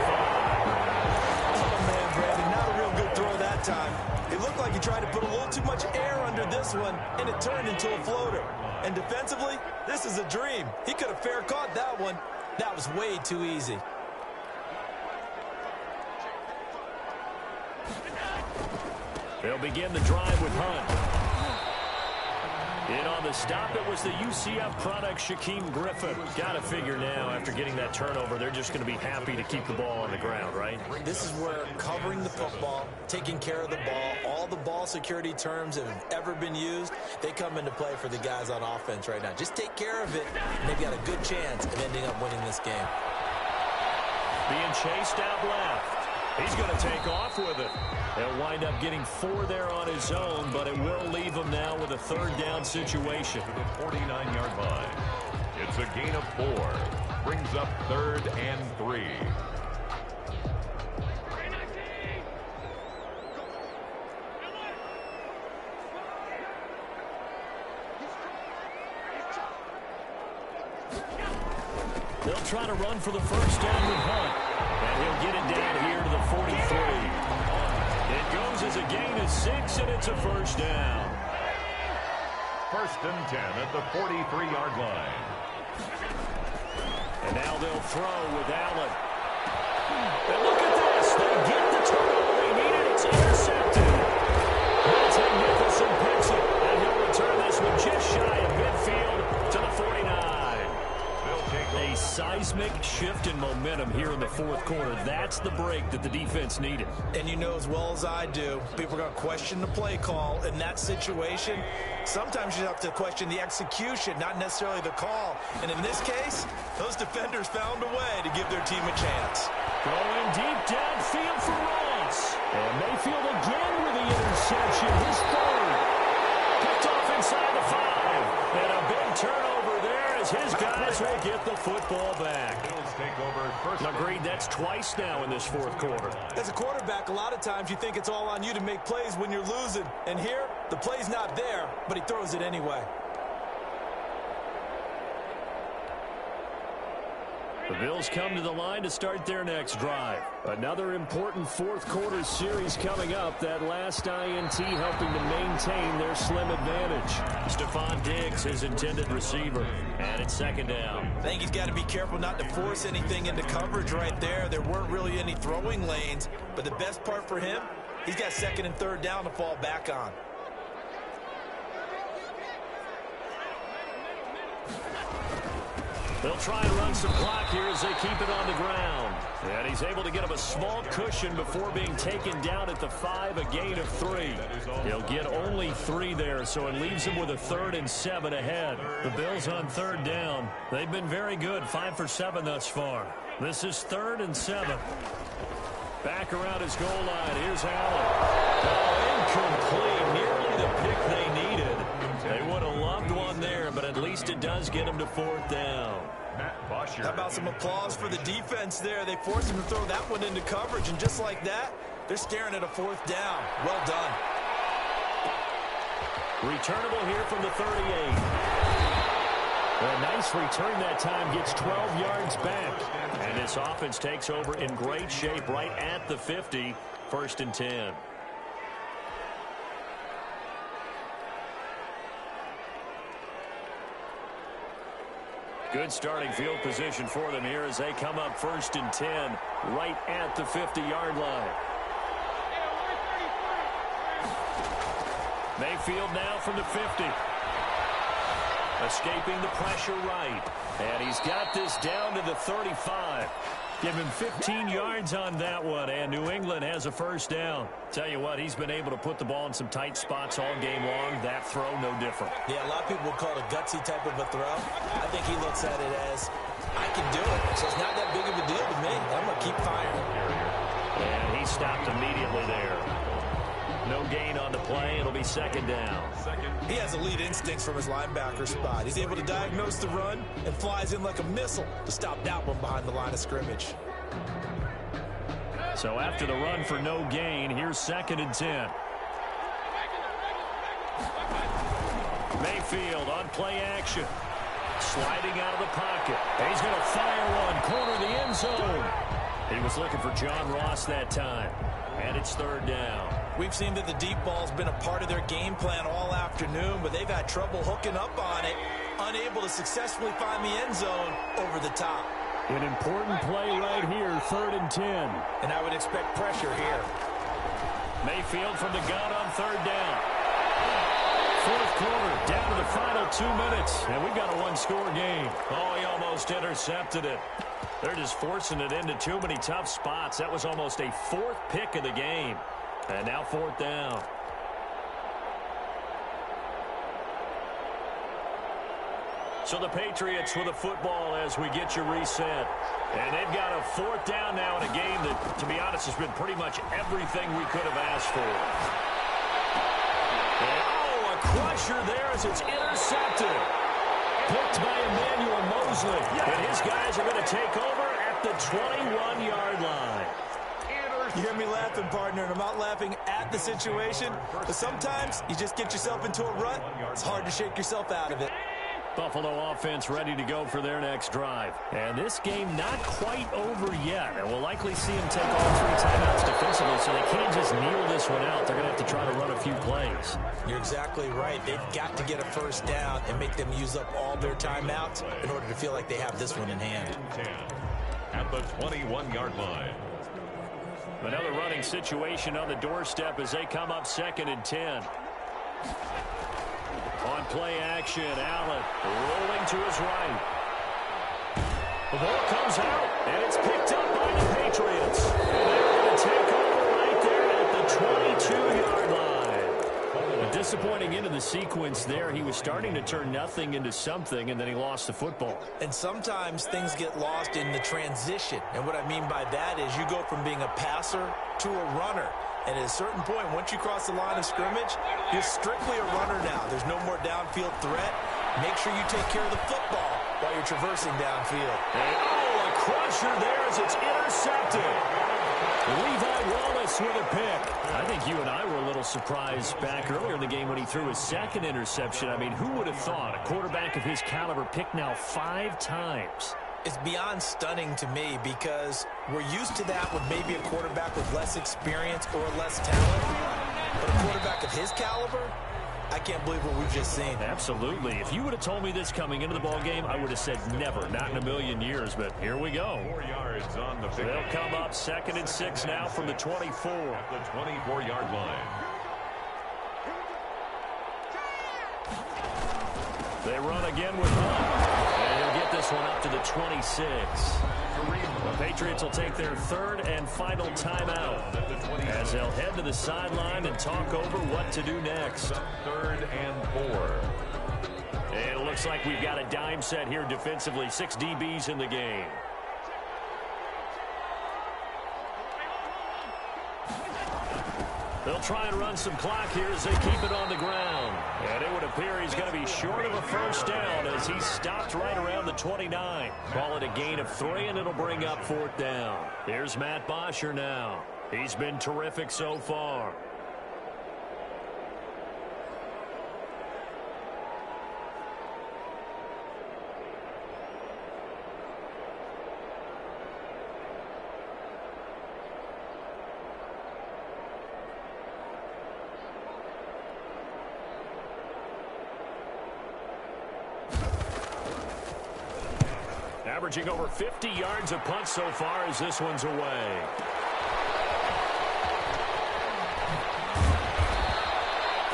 Oh, man, Brandon, not a real good throw that time. It looked like he tried to put a little too much air under this one, and it turned into a floater. And defensively, this is a dream. He could have fair caught that one. That was way too easy. They'll begin the drive with Hunt. In on the stop, it was the UCF product, Shaquem Griffin. Got to figure now, after getting that turnover, they're just going to be happy to keep the ball on the ground, right? This is where covering the football, taking care of the ball, all the ball security terms that have ever been used, they come into play for the guys on offense right now. Just take care of it, and they've got a good chance of ending up winning this game. Being chased out left. He's going to take off with it. He'll wind up getting 4 there on his own, but it will leave him now with a third down situation. To the 49-yard line. It's a gain of 4. Brings up 3rd and 3. They'll try to run for the first down with Hunt. And he'll get it down here to the 43. It goes as a gain of 6, and it's a first down. 1st and 10 at the 43-yard line. And now they'll throw with Allen. And look at this. They get the turnover they needed. It's intercepted. Monte Nicholson picks it. And he'll return this one just shy of midfield to the 49. A seismic shift in momentum here in the fourth quarter. That's the break that the defense needed. And you know as well as I do, people are going to question the play call in that situation. Sometimes you have to question the execution, not necessarily the call. And in this case, those defenders found a way to give their team a chance. Going deep downfield for Ross. And Mayfield again with the interception. His third. Picked off inside the 5. And a big turnover there as his guys will get the football back. Bills take over first. Agreed, that's twice now in this fourth quarter. As a quarterback, a lot of times you think it's all on you to make plays when you're losing. And here, the play's not there, but he throws it anyway. The Bills come to the line to start their next drive. Another important fourth quarter series coming up. That last INT helping to maintain their slim advantage. Stephon Diggs, his intended receiver. And it's second down. I think he's got to be careful not to force anything into coverage right there. There weren't really any throwing lanes. But the best part for him, he's got 2nd and 3rd down to fall back on. They'll try and run some clock here as they keep it on the ground. And he's able to get him a small cushion before being taken down at the 5, a gain of 3. He'll get only 3 there, so it leaves him with a 3rd and 7 ahead. The Bills on 3rd down. They've been very good, 5 for 7 thus far. This is 3rd and 7. Back around his goal line. Here's Allen. Oh, incomplete. Nearly the pick they needed. They would have loved one there, but at least it does get him to 4th down. How about some applause for the defense there? They forced him to throw that one into coverage, and just like that, they're staring at a 4th down. Well done. Returnable here from the 38. A nice return that time, gets 12 yards back. And this offense takes over in great shape right at the 50, 1st and 10. Good starting field position for them here as they come up 1st and 10 right at the 50-yard line. Mayfield now from the 50. Escaping the pressure right. And he's got this down to the 35. Give him 15 yards on that one, and New England has a 1st down. Tell you what, he's been able to put the ball in some tight spots all game long. That throw, no different. Yeah, a lot of people would call it a gutsy type of a throw. I think he looks at it as, I can do it, so it's not that big of a deal to me. I'm going to keep firing. And he stopped immediately there. No gain on the play. It'll be 2nd down. He has elite instincts from his linebacker spot. He's able to diagnose the run and flies in like a missile to stop that one behind the line of scrimmage. So after the run for no gain, here's 2nd and 10. Mayfield on play action. Sliding out of the pocket. He's going to fire one. Corner of the end zone. He was looking for John Ross that time. And it's 3rd down. We've seen that the deep ball's been a part of their game plan all afternoon, but they've had trouble hooking up on it, unable to successfully find the end zone over the top. An important play right here, 3rd and 10. And I would expect pressure here. Mayfield from the gun on 3rd down. fourth quarter, down to the final 2 minutes, and we've got a one-score game. Oh, he almost intercepted it. They're just forcing it into too many tough spots. That was almost a fourth pick of the game. And now fourth down. So the Patriots with the football as we get you reset. And they've got a fourth down now in a game that, to be honest, has been pretty much everything we could have asked for. And, oh, a crusher there as it's intercepted. Picked by Emmanuel Mosley. And his guys are going to take over at the 21-yard line. You hear me laughing, partner, and I'm not laughing at the situation, but sometimes you just get yourself into a rut. It's hard to shake yourself out of it. Buffalo offense ready to go for their next drive. And this game not quite over yet. And we'll likely see them take all three timeouts defensively, so they can't just kneel this one out. They're going to have to try to run a few plays. You're exactly right. They've got to get a first down and make them use up all their timeouts in order to feel like they have this one in hand. At the 21-yard line. Another running situation on the doorstep as they come up 2nd and 10. On play action, Allen rolling to his right. The ball comes out, and it's picked up by the Patriots. And they're going to take over right there at the 22-yard line. A disappointing end of the sequence there. He was starting to turn nothing into something, and then he lost the football. And sometimes things get lost in the transition. And what I mean by that is you go from being a passer to a runner. And at a certain point, once you cross the line of scrimmage, you're strictly a runner now. There's no more downfield threat. Make sure you take care of the football while you're traversing downfield. And, oh, a crusher there as it's intercepted. Levi Wallace with a pick. I think you and I were a little surprised back earlier in the game when he threw his second interception. I mean, who would have thought a quarterback of his caliber picked now 5 times? It's beyond stunning to me because we're used to that with maybe a quarterback with less experience or less talent. But a quarterback of his caliber, I can't believe what we've just seen. Absolutely. If you would have told me this coming into the ball game, I would have said never, not in a million years. But here we go. 4 yards on the pick. They'll come up 2nd and 6 now from the 24. At the 24-yard line. They run again with Hunt. And he'll get this one up to the 26. The Patriots will take their 3rd and final timeout as they'll head to the sideline and talk over what to do next. 3rd and 4. And it looks like we've got a dime set here defensively. 6 DBs in the game. They'll try and run some clock here as they keep it on the ground. And it would appear he's going to be short of a first down as he stopped right around the 29. Call it a gain of 3, and it'll bring up 4th down. Here's Matt Bosher now. He's been terrific so far. Averaging over 50 yards a punt so far as this one's away.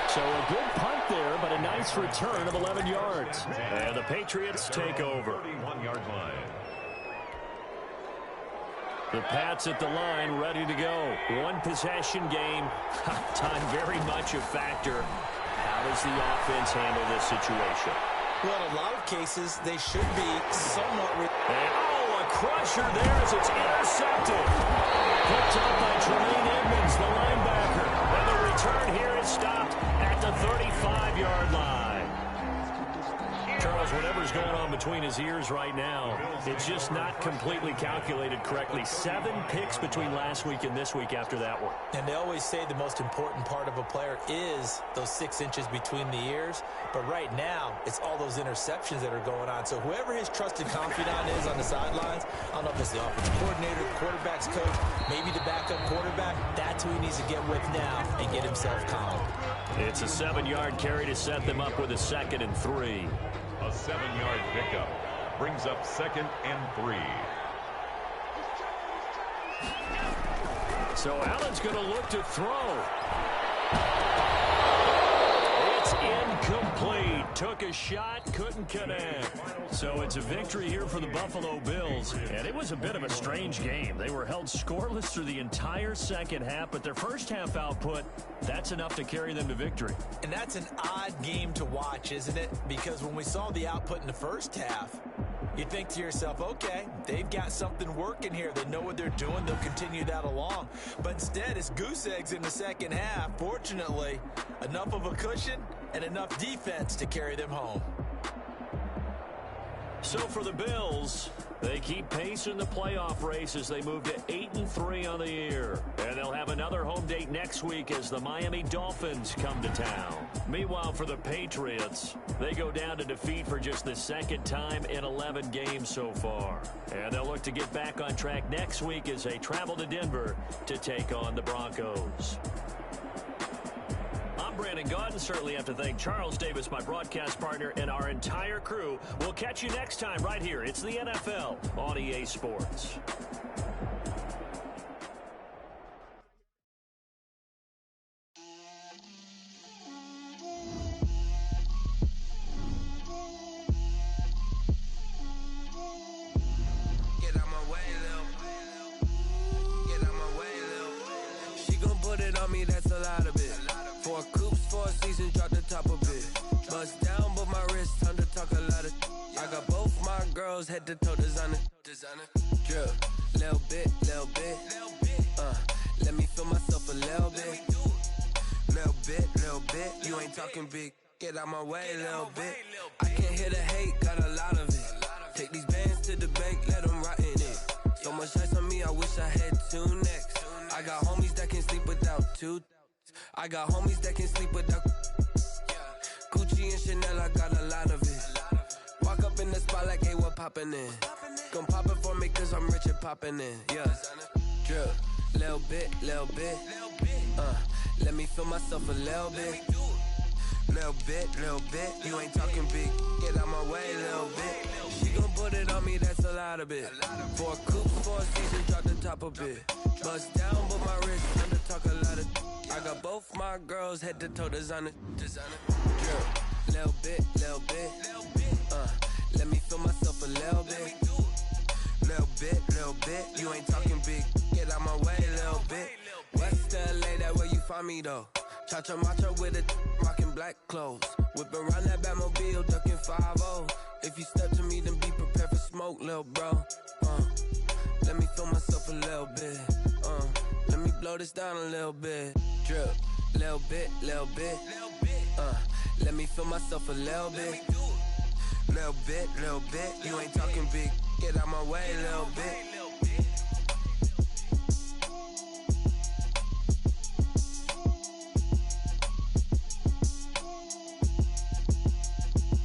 So a good punt there, but a nice return of 11 yards. And the Patriots take over. 31-yard line. The Pats at the line, ready to go. One possession game. Time very much a factor. How does the offense handle this situation? Well, in a lot of cases, they should be somewhat... And, oh, a crusher there as it's intercepted. Picked up by Tremaine Edmonds, the linebacker. And the return here is stopped at the 35-yard line. Charles, whatever's going on between his ears right now, it's just not completely calculated correctly. 7 picks between last week and this week after that one. And they always say the most important part of a player is those 6 inches between the ears. But right now, it's all those interceptions that are going on. So whoever his trusted confidant is on the sidelines, I don't know if it's the offensive coordinator, the quarterback's coach, maybe the backup quarterback, that's who he needs to get with now and get himself calm. It's a 7-yard carry to set them up with a 2nd and 3. A 7-yard pickup brings up 2nd and 3. So Allen's going to look to throw. It's incomplete. Incomplete. Took a shot, couldn't connect. So it's a victory here for the Buffalo Bills. And it was a bit of a strange game. They were held scoreless through the entire second half, but their first half output, that's enough to carry them to victory. And that's an odd game to watch, isn't it? Because when we saw the output in the first half, you think to yourself, okay, they've got something working here. They know what they're doing. They'll continue that along. But instead, it's goose eggs in the second half. Fortunately, enough of a cushion and enough defense to carry them home. So for the Bills, they keep pace in the playoff race as they move to 8-3 on the year. And they'll have another home date next week as the Miami Dolphins come to town. Meanwhile, for the Patriots, they go down to defeat for just the second time in 11 games so far. And they'll look to get back on track next week as they travel to Denver to take on the Broncos. I'm Brandon Gaudin. Certainly have to thank Charles Davis, my broadcast partner, and our entire crew. We'll catch you next time right here. It's the NFL on EA Sports. Get out my way, Lil. Get out my way, Lil. She gon' put it on me, that's a lot of it. 4 coops, 4 seasons, drop the top of it. Bust down, but my wrist, time to talk a lot of. I got both my girls, head to toe designer. Drip, little bit, little bit. Let me feel myself a little bit. Little bit, little bit. You ain't talking big. Get out my way, little bit. I can't hear the hate, got a lot of it. Take these bands to the bank, let them rot in it. So much ice on me, I wish I had 2 necks. I got homies that can sleep without 2. I got homies that can sleep without Gucci and Chanel, I got a lot of it. Walk up in the spot like, hey, what poppin' in? Gon' pop it for me cause I'm rich and poppin' in. Yeah, drip, little bit, little bit. Let me feel myself a little bit. Little bit, little bit. You ain't talking big. Get out my way, little bit. She gon' put it on me, that's a lot of it. 4 coops, 4 seasons, drop the top of it. Bust down, but my wrist, time to talk a lot of. I got both my girls, head to toe designer. Drip, little bit, little bit. Let me feel myself a little bit. Little bit. You ain't talking big. Get out my way, little bit. West LA, that where you find me though. Cha-cha macha with a rockin' black clothes. Whip around that Batmobile, ducking 5-0. If you step to me, then be prepared for smoke, little bro. Let me feel myself a little bit. Let me blow this down a little bit. Drip, little bit, little bit. Let me feel myself a little bit. Little bit, little bit. You ain't talking big. Get out my way, little bit.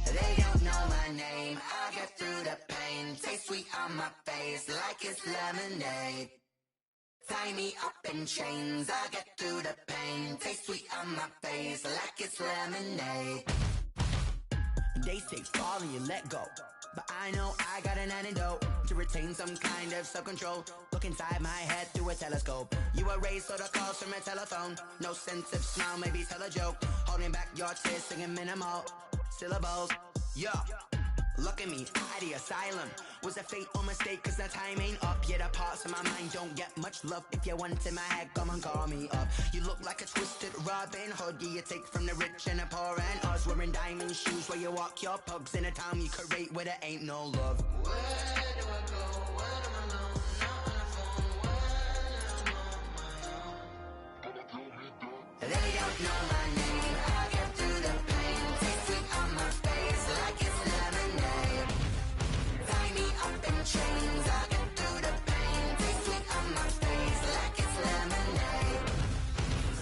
They don't know my name. I get through the pain. Taste sweet on my face like it's lemonade. Tie me up in chains. I get through the pain. Taste sweet on my face like it's lemonade. They say fall and you let go, but I know I got an antidote to retain some kind of self-control. Look inside my head through a telescope. You erase all the calls from a telephone. No sense of smile, maybe tell a joke. Holding back your tears, singing minimal syllables. Yeah, look at me, out the asylum. Was a fate or mistake, cause the time ain't up. Yet the parts of my mind don't get much love. If you want in my head, come and call me up. You look like a twisted Robin Hood. Yeah, you take from the rich and the poor and us. Wearing diamond shoes where you walk your pugs in a town you create where there ain't no love. Where do I go? Where do I know? Not on the phone. When I'm on my own. They don't know my name. I get through the pain. Taste sweet on my face like it's lemonade. Tie me up in chains. I get through the pain. Taste sweet on my face like it's lemonade.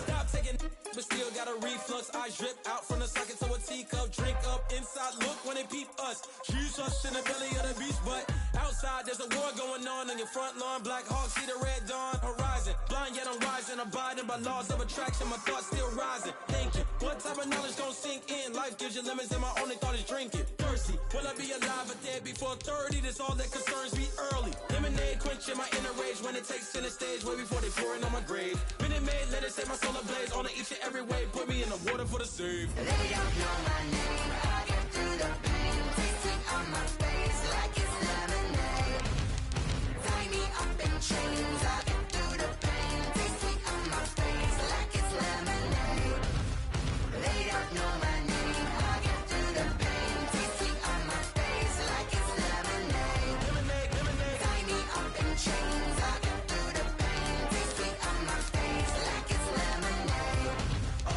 Stop taking, but still got a reflux. I drip out from the socket to a teacup. Drink up inside, look when they peep us. Choose us in the belly of the beast, but outside there's a war going on your front lawn. Black Hawk, see the red dawn horizon. Blind yet I'm rising, abiding by laws of attraction. My thoughts still rising. Thinking. What type of knowledge gon' sink in? Life gives you lemons and my only thought is drinking. Thirsty, will I be alive or dead before 30? That's all that concerns me early. Lemonade quenching my inner rage when it takes center stage way before they pouring on my grave. Minute Maid, let it set my soul ablaze on each and every way. Put me in the water for the save. They don't know my name. I get through the pain. Taste sweet on my face like it's lemonade. Tie me up in chains. I get through the pain. Taste sweet on my face like it's lemonade. They don't know my name. I get through the pain. Taste sweet on my face like it's lemonade. Lemonade, lemonade. Tie me up in chains. I get through the pain. Taste sweet on my face like it's lemonade. Oh.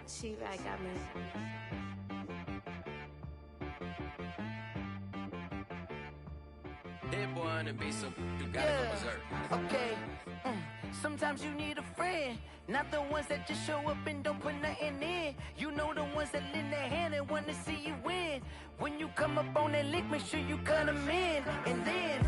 She right, got me. Hit boy on the beat, so you gotta go berserk. Okay. Sometimes you need a friend, not the ones that just show up and don't put nothing in. You know the ones that lend their hand and want to see you win. When you come up on that lick, make sure you cut them in. And then,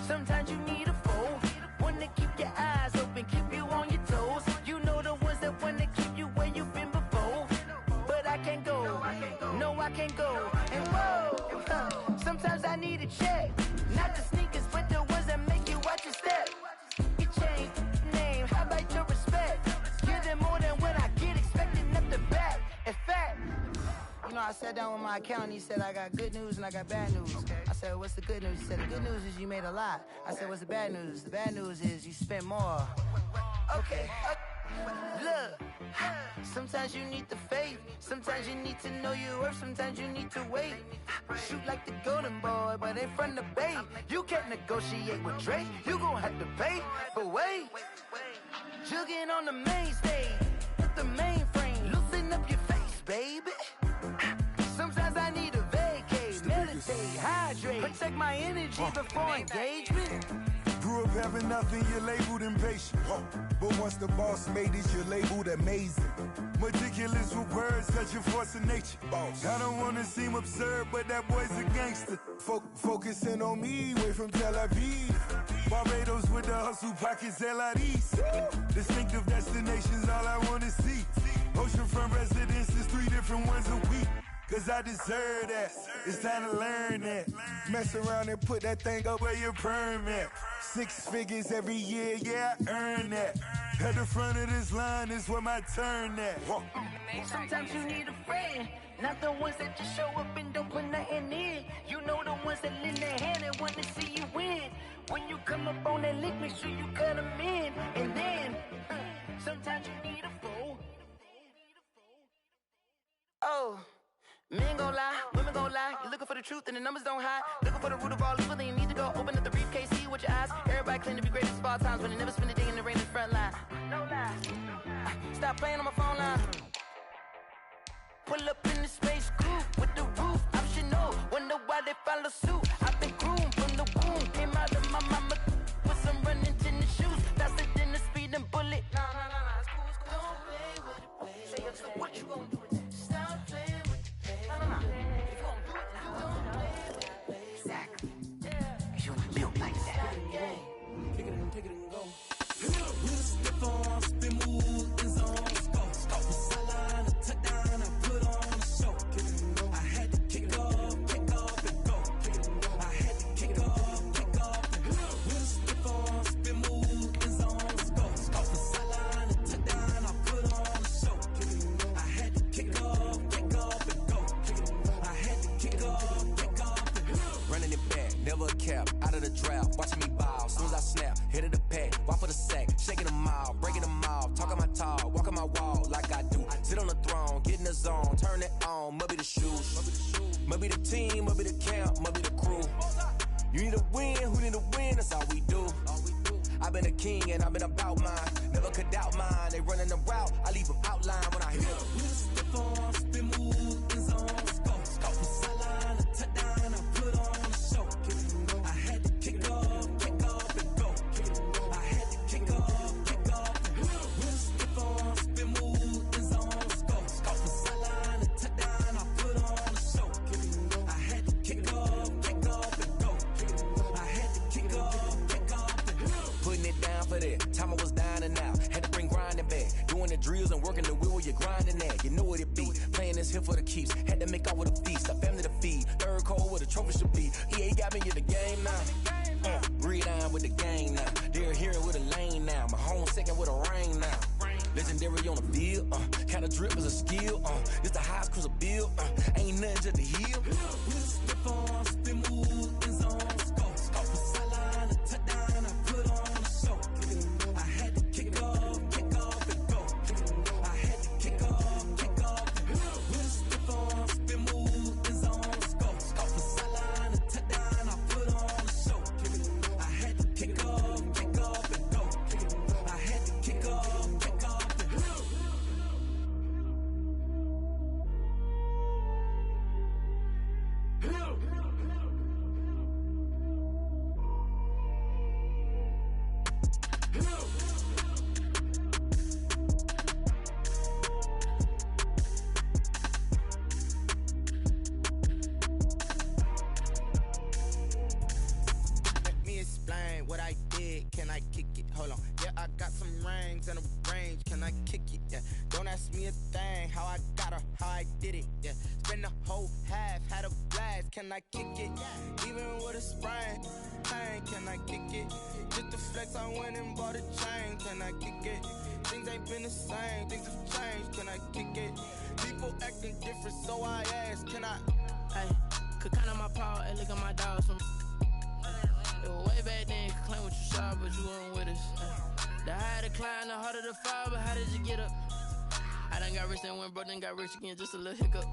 sometimes you need a foe, one to keep your eyes open, keep you on your toes. You know the ones that want to keep you where you've been before. But I can't go, no I can't go. And whoa, sometimes I need a check, not the sneakers, but the ones that make you watch your step. You change name, how about your respect? Give them more than what I get, expecting up the back. In fact, you know, I sat down with my accountant, he said I got good news and I got bad news. I said, what's the good news? He said, the good news is you made a lot. I said, what's the bad news? The bad news is you spent more. Okay, look, sometimes you need the faith, sometimes you need to know your worth, sometimes you need to wait. Shoot like the golden boy, but ain't from the bay. You can't negotiate with Drake, you gon' have to pay. But wait, jugging on the main stage, the mainframe, loosen up your face, baby. Sometimes I need a vacate, meditate, hydrate, protect my energy before engagement. Grew up having nothing, you're labeled impatient. But once the boss made it, you're labeled amazing. Meticulous with words, such a force of nature. I don't wanna seem absurd, but that boy's a gangster. Focusing on me, way from Tel Aviv. Barbados with the hustle pockets, LIDs. Distinctive destinations, all I wanna see. Oceanfront residences, 3 different ones a week. Cause I deserve that, it's time to learn that. Mess around and put that thing up where your permit. 6 figures every year, yeah, I earn that. At the front of this line is where my turn at. Sometimes you need a friend, not the ones that just show up and don't put nothing in. You know the ones that lend their hand and want to see you win. When you come up on that lick, make sure you cut them in. And then, sometimes you need a foe. Oh. Men gon' lie, women gon' lie. You're looking for the truth and the numbers don't hide. Looking for the root of all evil, then you need to go open up the briefcase, see with your eyes. Everybody claim to be greatest of all times, but they never spend a day in the rain in the front line. No lie. Stop playing on my phone line. Pull up in the space coupe with the roof optional. Wonder why they follow suit. I've been groomed from the womb. Came out of my mama with some running tennis shoes. Faster than the speeding bullet. No, it's cool, it's cool. Don't play with it, play. Say what you gon' do? Stop playing. Exactly. You built like that. Kick it and go. With a step on, spin move, in zone, go. Sideline, a touchdown, I put on a show. I had to kick off and go. I had to kick off and go. With a step on, spin move, in zone, go. Sideline, a touchdown, I put on a show. I had to kick off and go. I had to kick off and go. Running it back, never a cap, out of the drought, watching me bow. Soon as I snap, hit of the pack, walk for the sack, shaking them out, breaking them off, talking my talk, walking my wall like I do. Sit on the throne, get in the zone, turn it on, must be the shoes, must be the team, must be the camp, must be the crew. You need a win, who need a win, that's all we do. I've been a king and I've been about mine. Never could doubt mine. They running the route, I leave them outline when I hear them. Step on, spin, move, in zone, scope. From sideline to touchdown, I put on a show. I had to kick off and go. I had to kick off and go. Step on, spin, move, in zone, scope. From sideline to touchdown, I put on a show. I had to kick off and go. I had to kick off and go. Putting it down for that. Time I was down and out. Had to bring grinding back. Doing the drills and working the wheel where you're grinding at. You know what it be. Playing this here for the keeps. Had to make out with a feast. A family to feed. Third cold where the trophy should be. EA got me in the game now. Breed on with the gang now. They're here with a lane now. My home second with a rain now. Legendary on the field. Kind of drip is a skill. It's the highest cruiser bill. Ain't nothing just to heal. Step on, spin, move, in zone, scope. From sideline to touchdown, I put on a show. I had to kick off and go. I had to kick off and go. Step on, spin, move, in zone, scope. From sideline to touchdown, I put on a show. I had to kick off and go. I had to kick off and go. Let me explain what I did. Can I kick it? Hold on. Yeah, I got some rings and a range. Can I kick it? Yeah. Don't ask me a thing. How I got her, how I did it. Yeah. Spend the whole half, had a blast. Can I kick it? Even with a sprain. Pain, can I kick it? Just to flex, I went and bought a chain. Can I kick it? Things ain't been the same. Things have changed. Can I kick it? People acting different, so I ask. Can I? Hey, could count on my power and look at my dogs from. It was way back then, could claim what you saw, but you weren't with us. The higher the climb, the harder the fall, but how did you get up? I done got rich and went broke, then got rich again, just a little hiccup.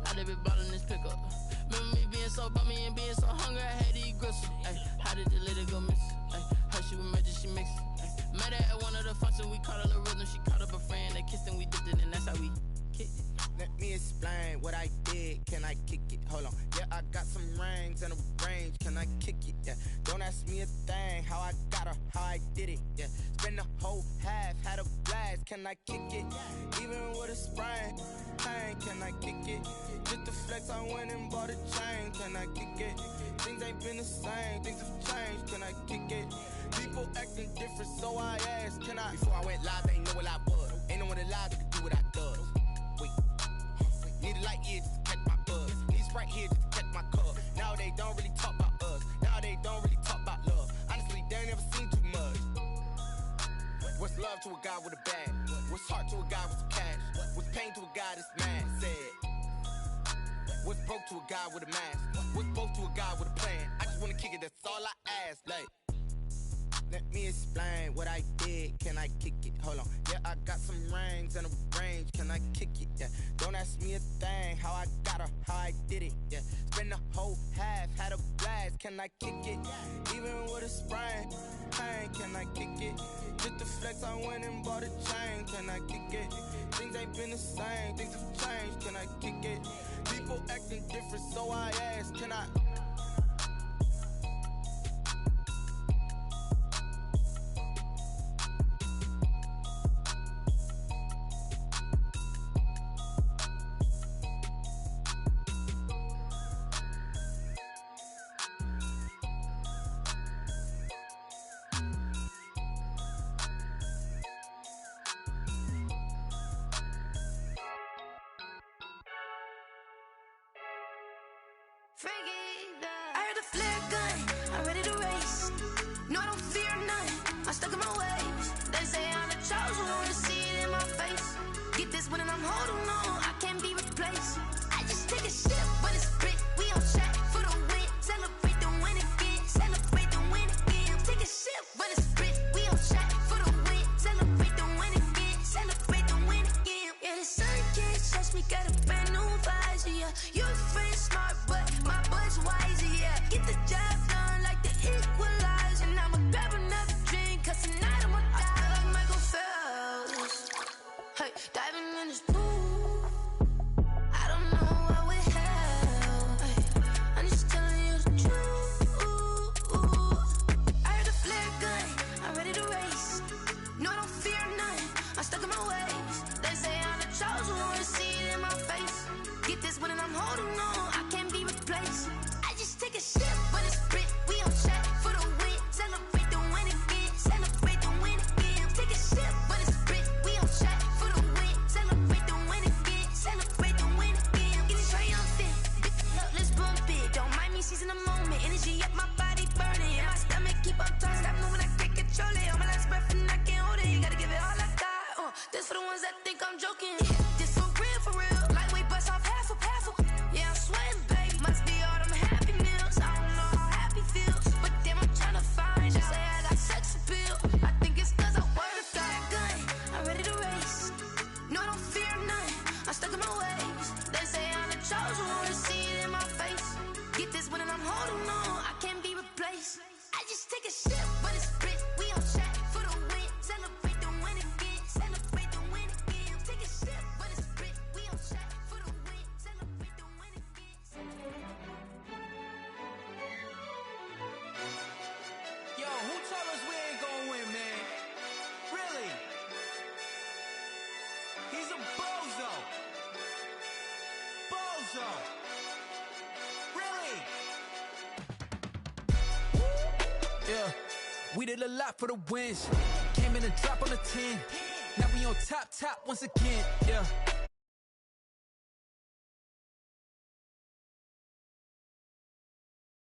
I done been ballin' this pickup. Remember me being so bummy and being so hungry, I had to eat gristle. Ay, how did the lady go miss? Ay, her she was magic, she mixed. Met her at one of the functions, we caught a little rhythm, she caught up a friend, they kissed and we dipped it, and that's how we kicked it. Let me explain what I did. Can I kick it? Hold on. Yeah, I got some rings and a range. Can I kick it? Yeah. Don't ask me a thing. How I got her, how I did it. Yeah. Spend the whole half, had a blast. Can I kick it? Even with a sprain. Pain, can I kick it? Just to flex, I went and bought a chain. Can I kick it? Things ain't been the same. Things have changed. Can I kick it? People acting different, so I asked. Can I? Before I went live, they ain't know what I was. Ain't no one alive that could do what I does. Wait. Need a light here just to catch my buzz. Need Sprite here just to catch my cup. Now they don't really talk about us. Now they don't really talk about love. Honestly, they ain't never seen too much. What's love to a guy with a bag? What's heart to a guy with some cash? What's pain to a guy that's mad? Said. What's broke to a guy with a mask? What's broke to a guy with a plan? I just wanna kick it, that's all I ask. Like, let me explain what I did. Can I kick it? Hold on. Yeah, I got some rings and a range. Can I kick it? Yeah. Don't ask me a thing. How I got her, how I did it. Yeah. Spend the whole half, had a blast. Can I kick it? Even with a sprain. Pain, can I kick it? Just to flex, I went and bought a chain. Can I kick it? Things ain't been the same. Things have changed. Can I kick it? People acting different, so I ask. Can I? I heard the flare gun, I'm ready to race. No, I don't fear none, I'm stuck in my ways. They say I'm the chosen one, to see it in my face. Get this one and I'm holding on, I can't be replaced. I just take a sip, but it's split, we on track for the win. Celebrate the win again, celebrate the win again. Take a sip, but it's split, we on track for the win. Celebrate the win again, celebrate the win again. Yeah, the sun can't touch me, got a brand new visor, yeah. You're a friend smart, but my bud's wiser, yeah. Get the job done like the equalizer. And I'ma grab another drink, cause yeah. We did a lot for the wins. Came in and dropped on the 10. Now we on top once again, yeah.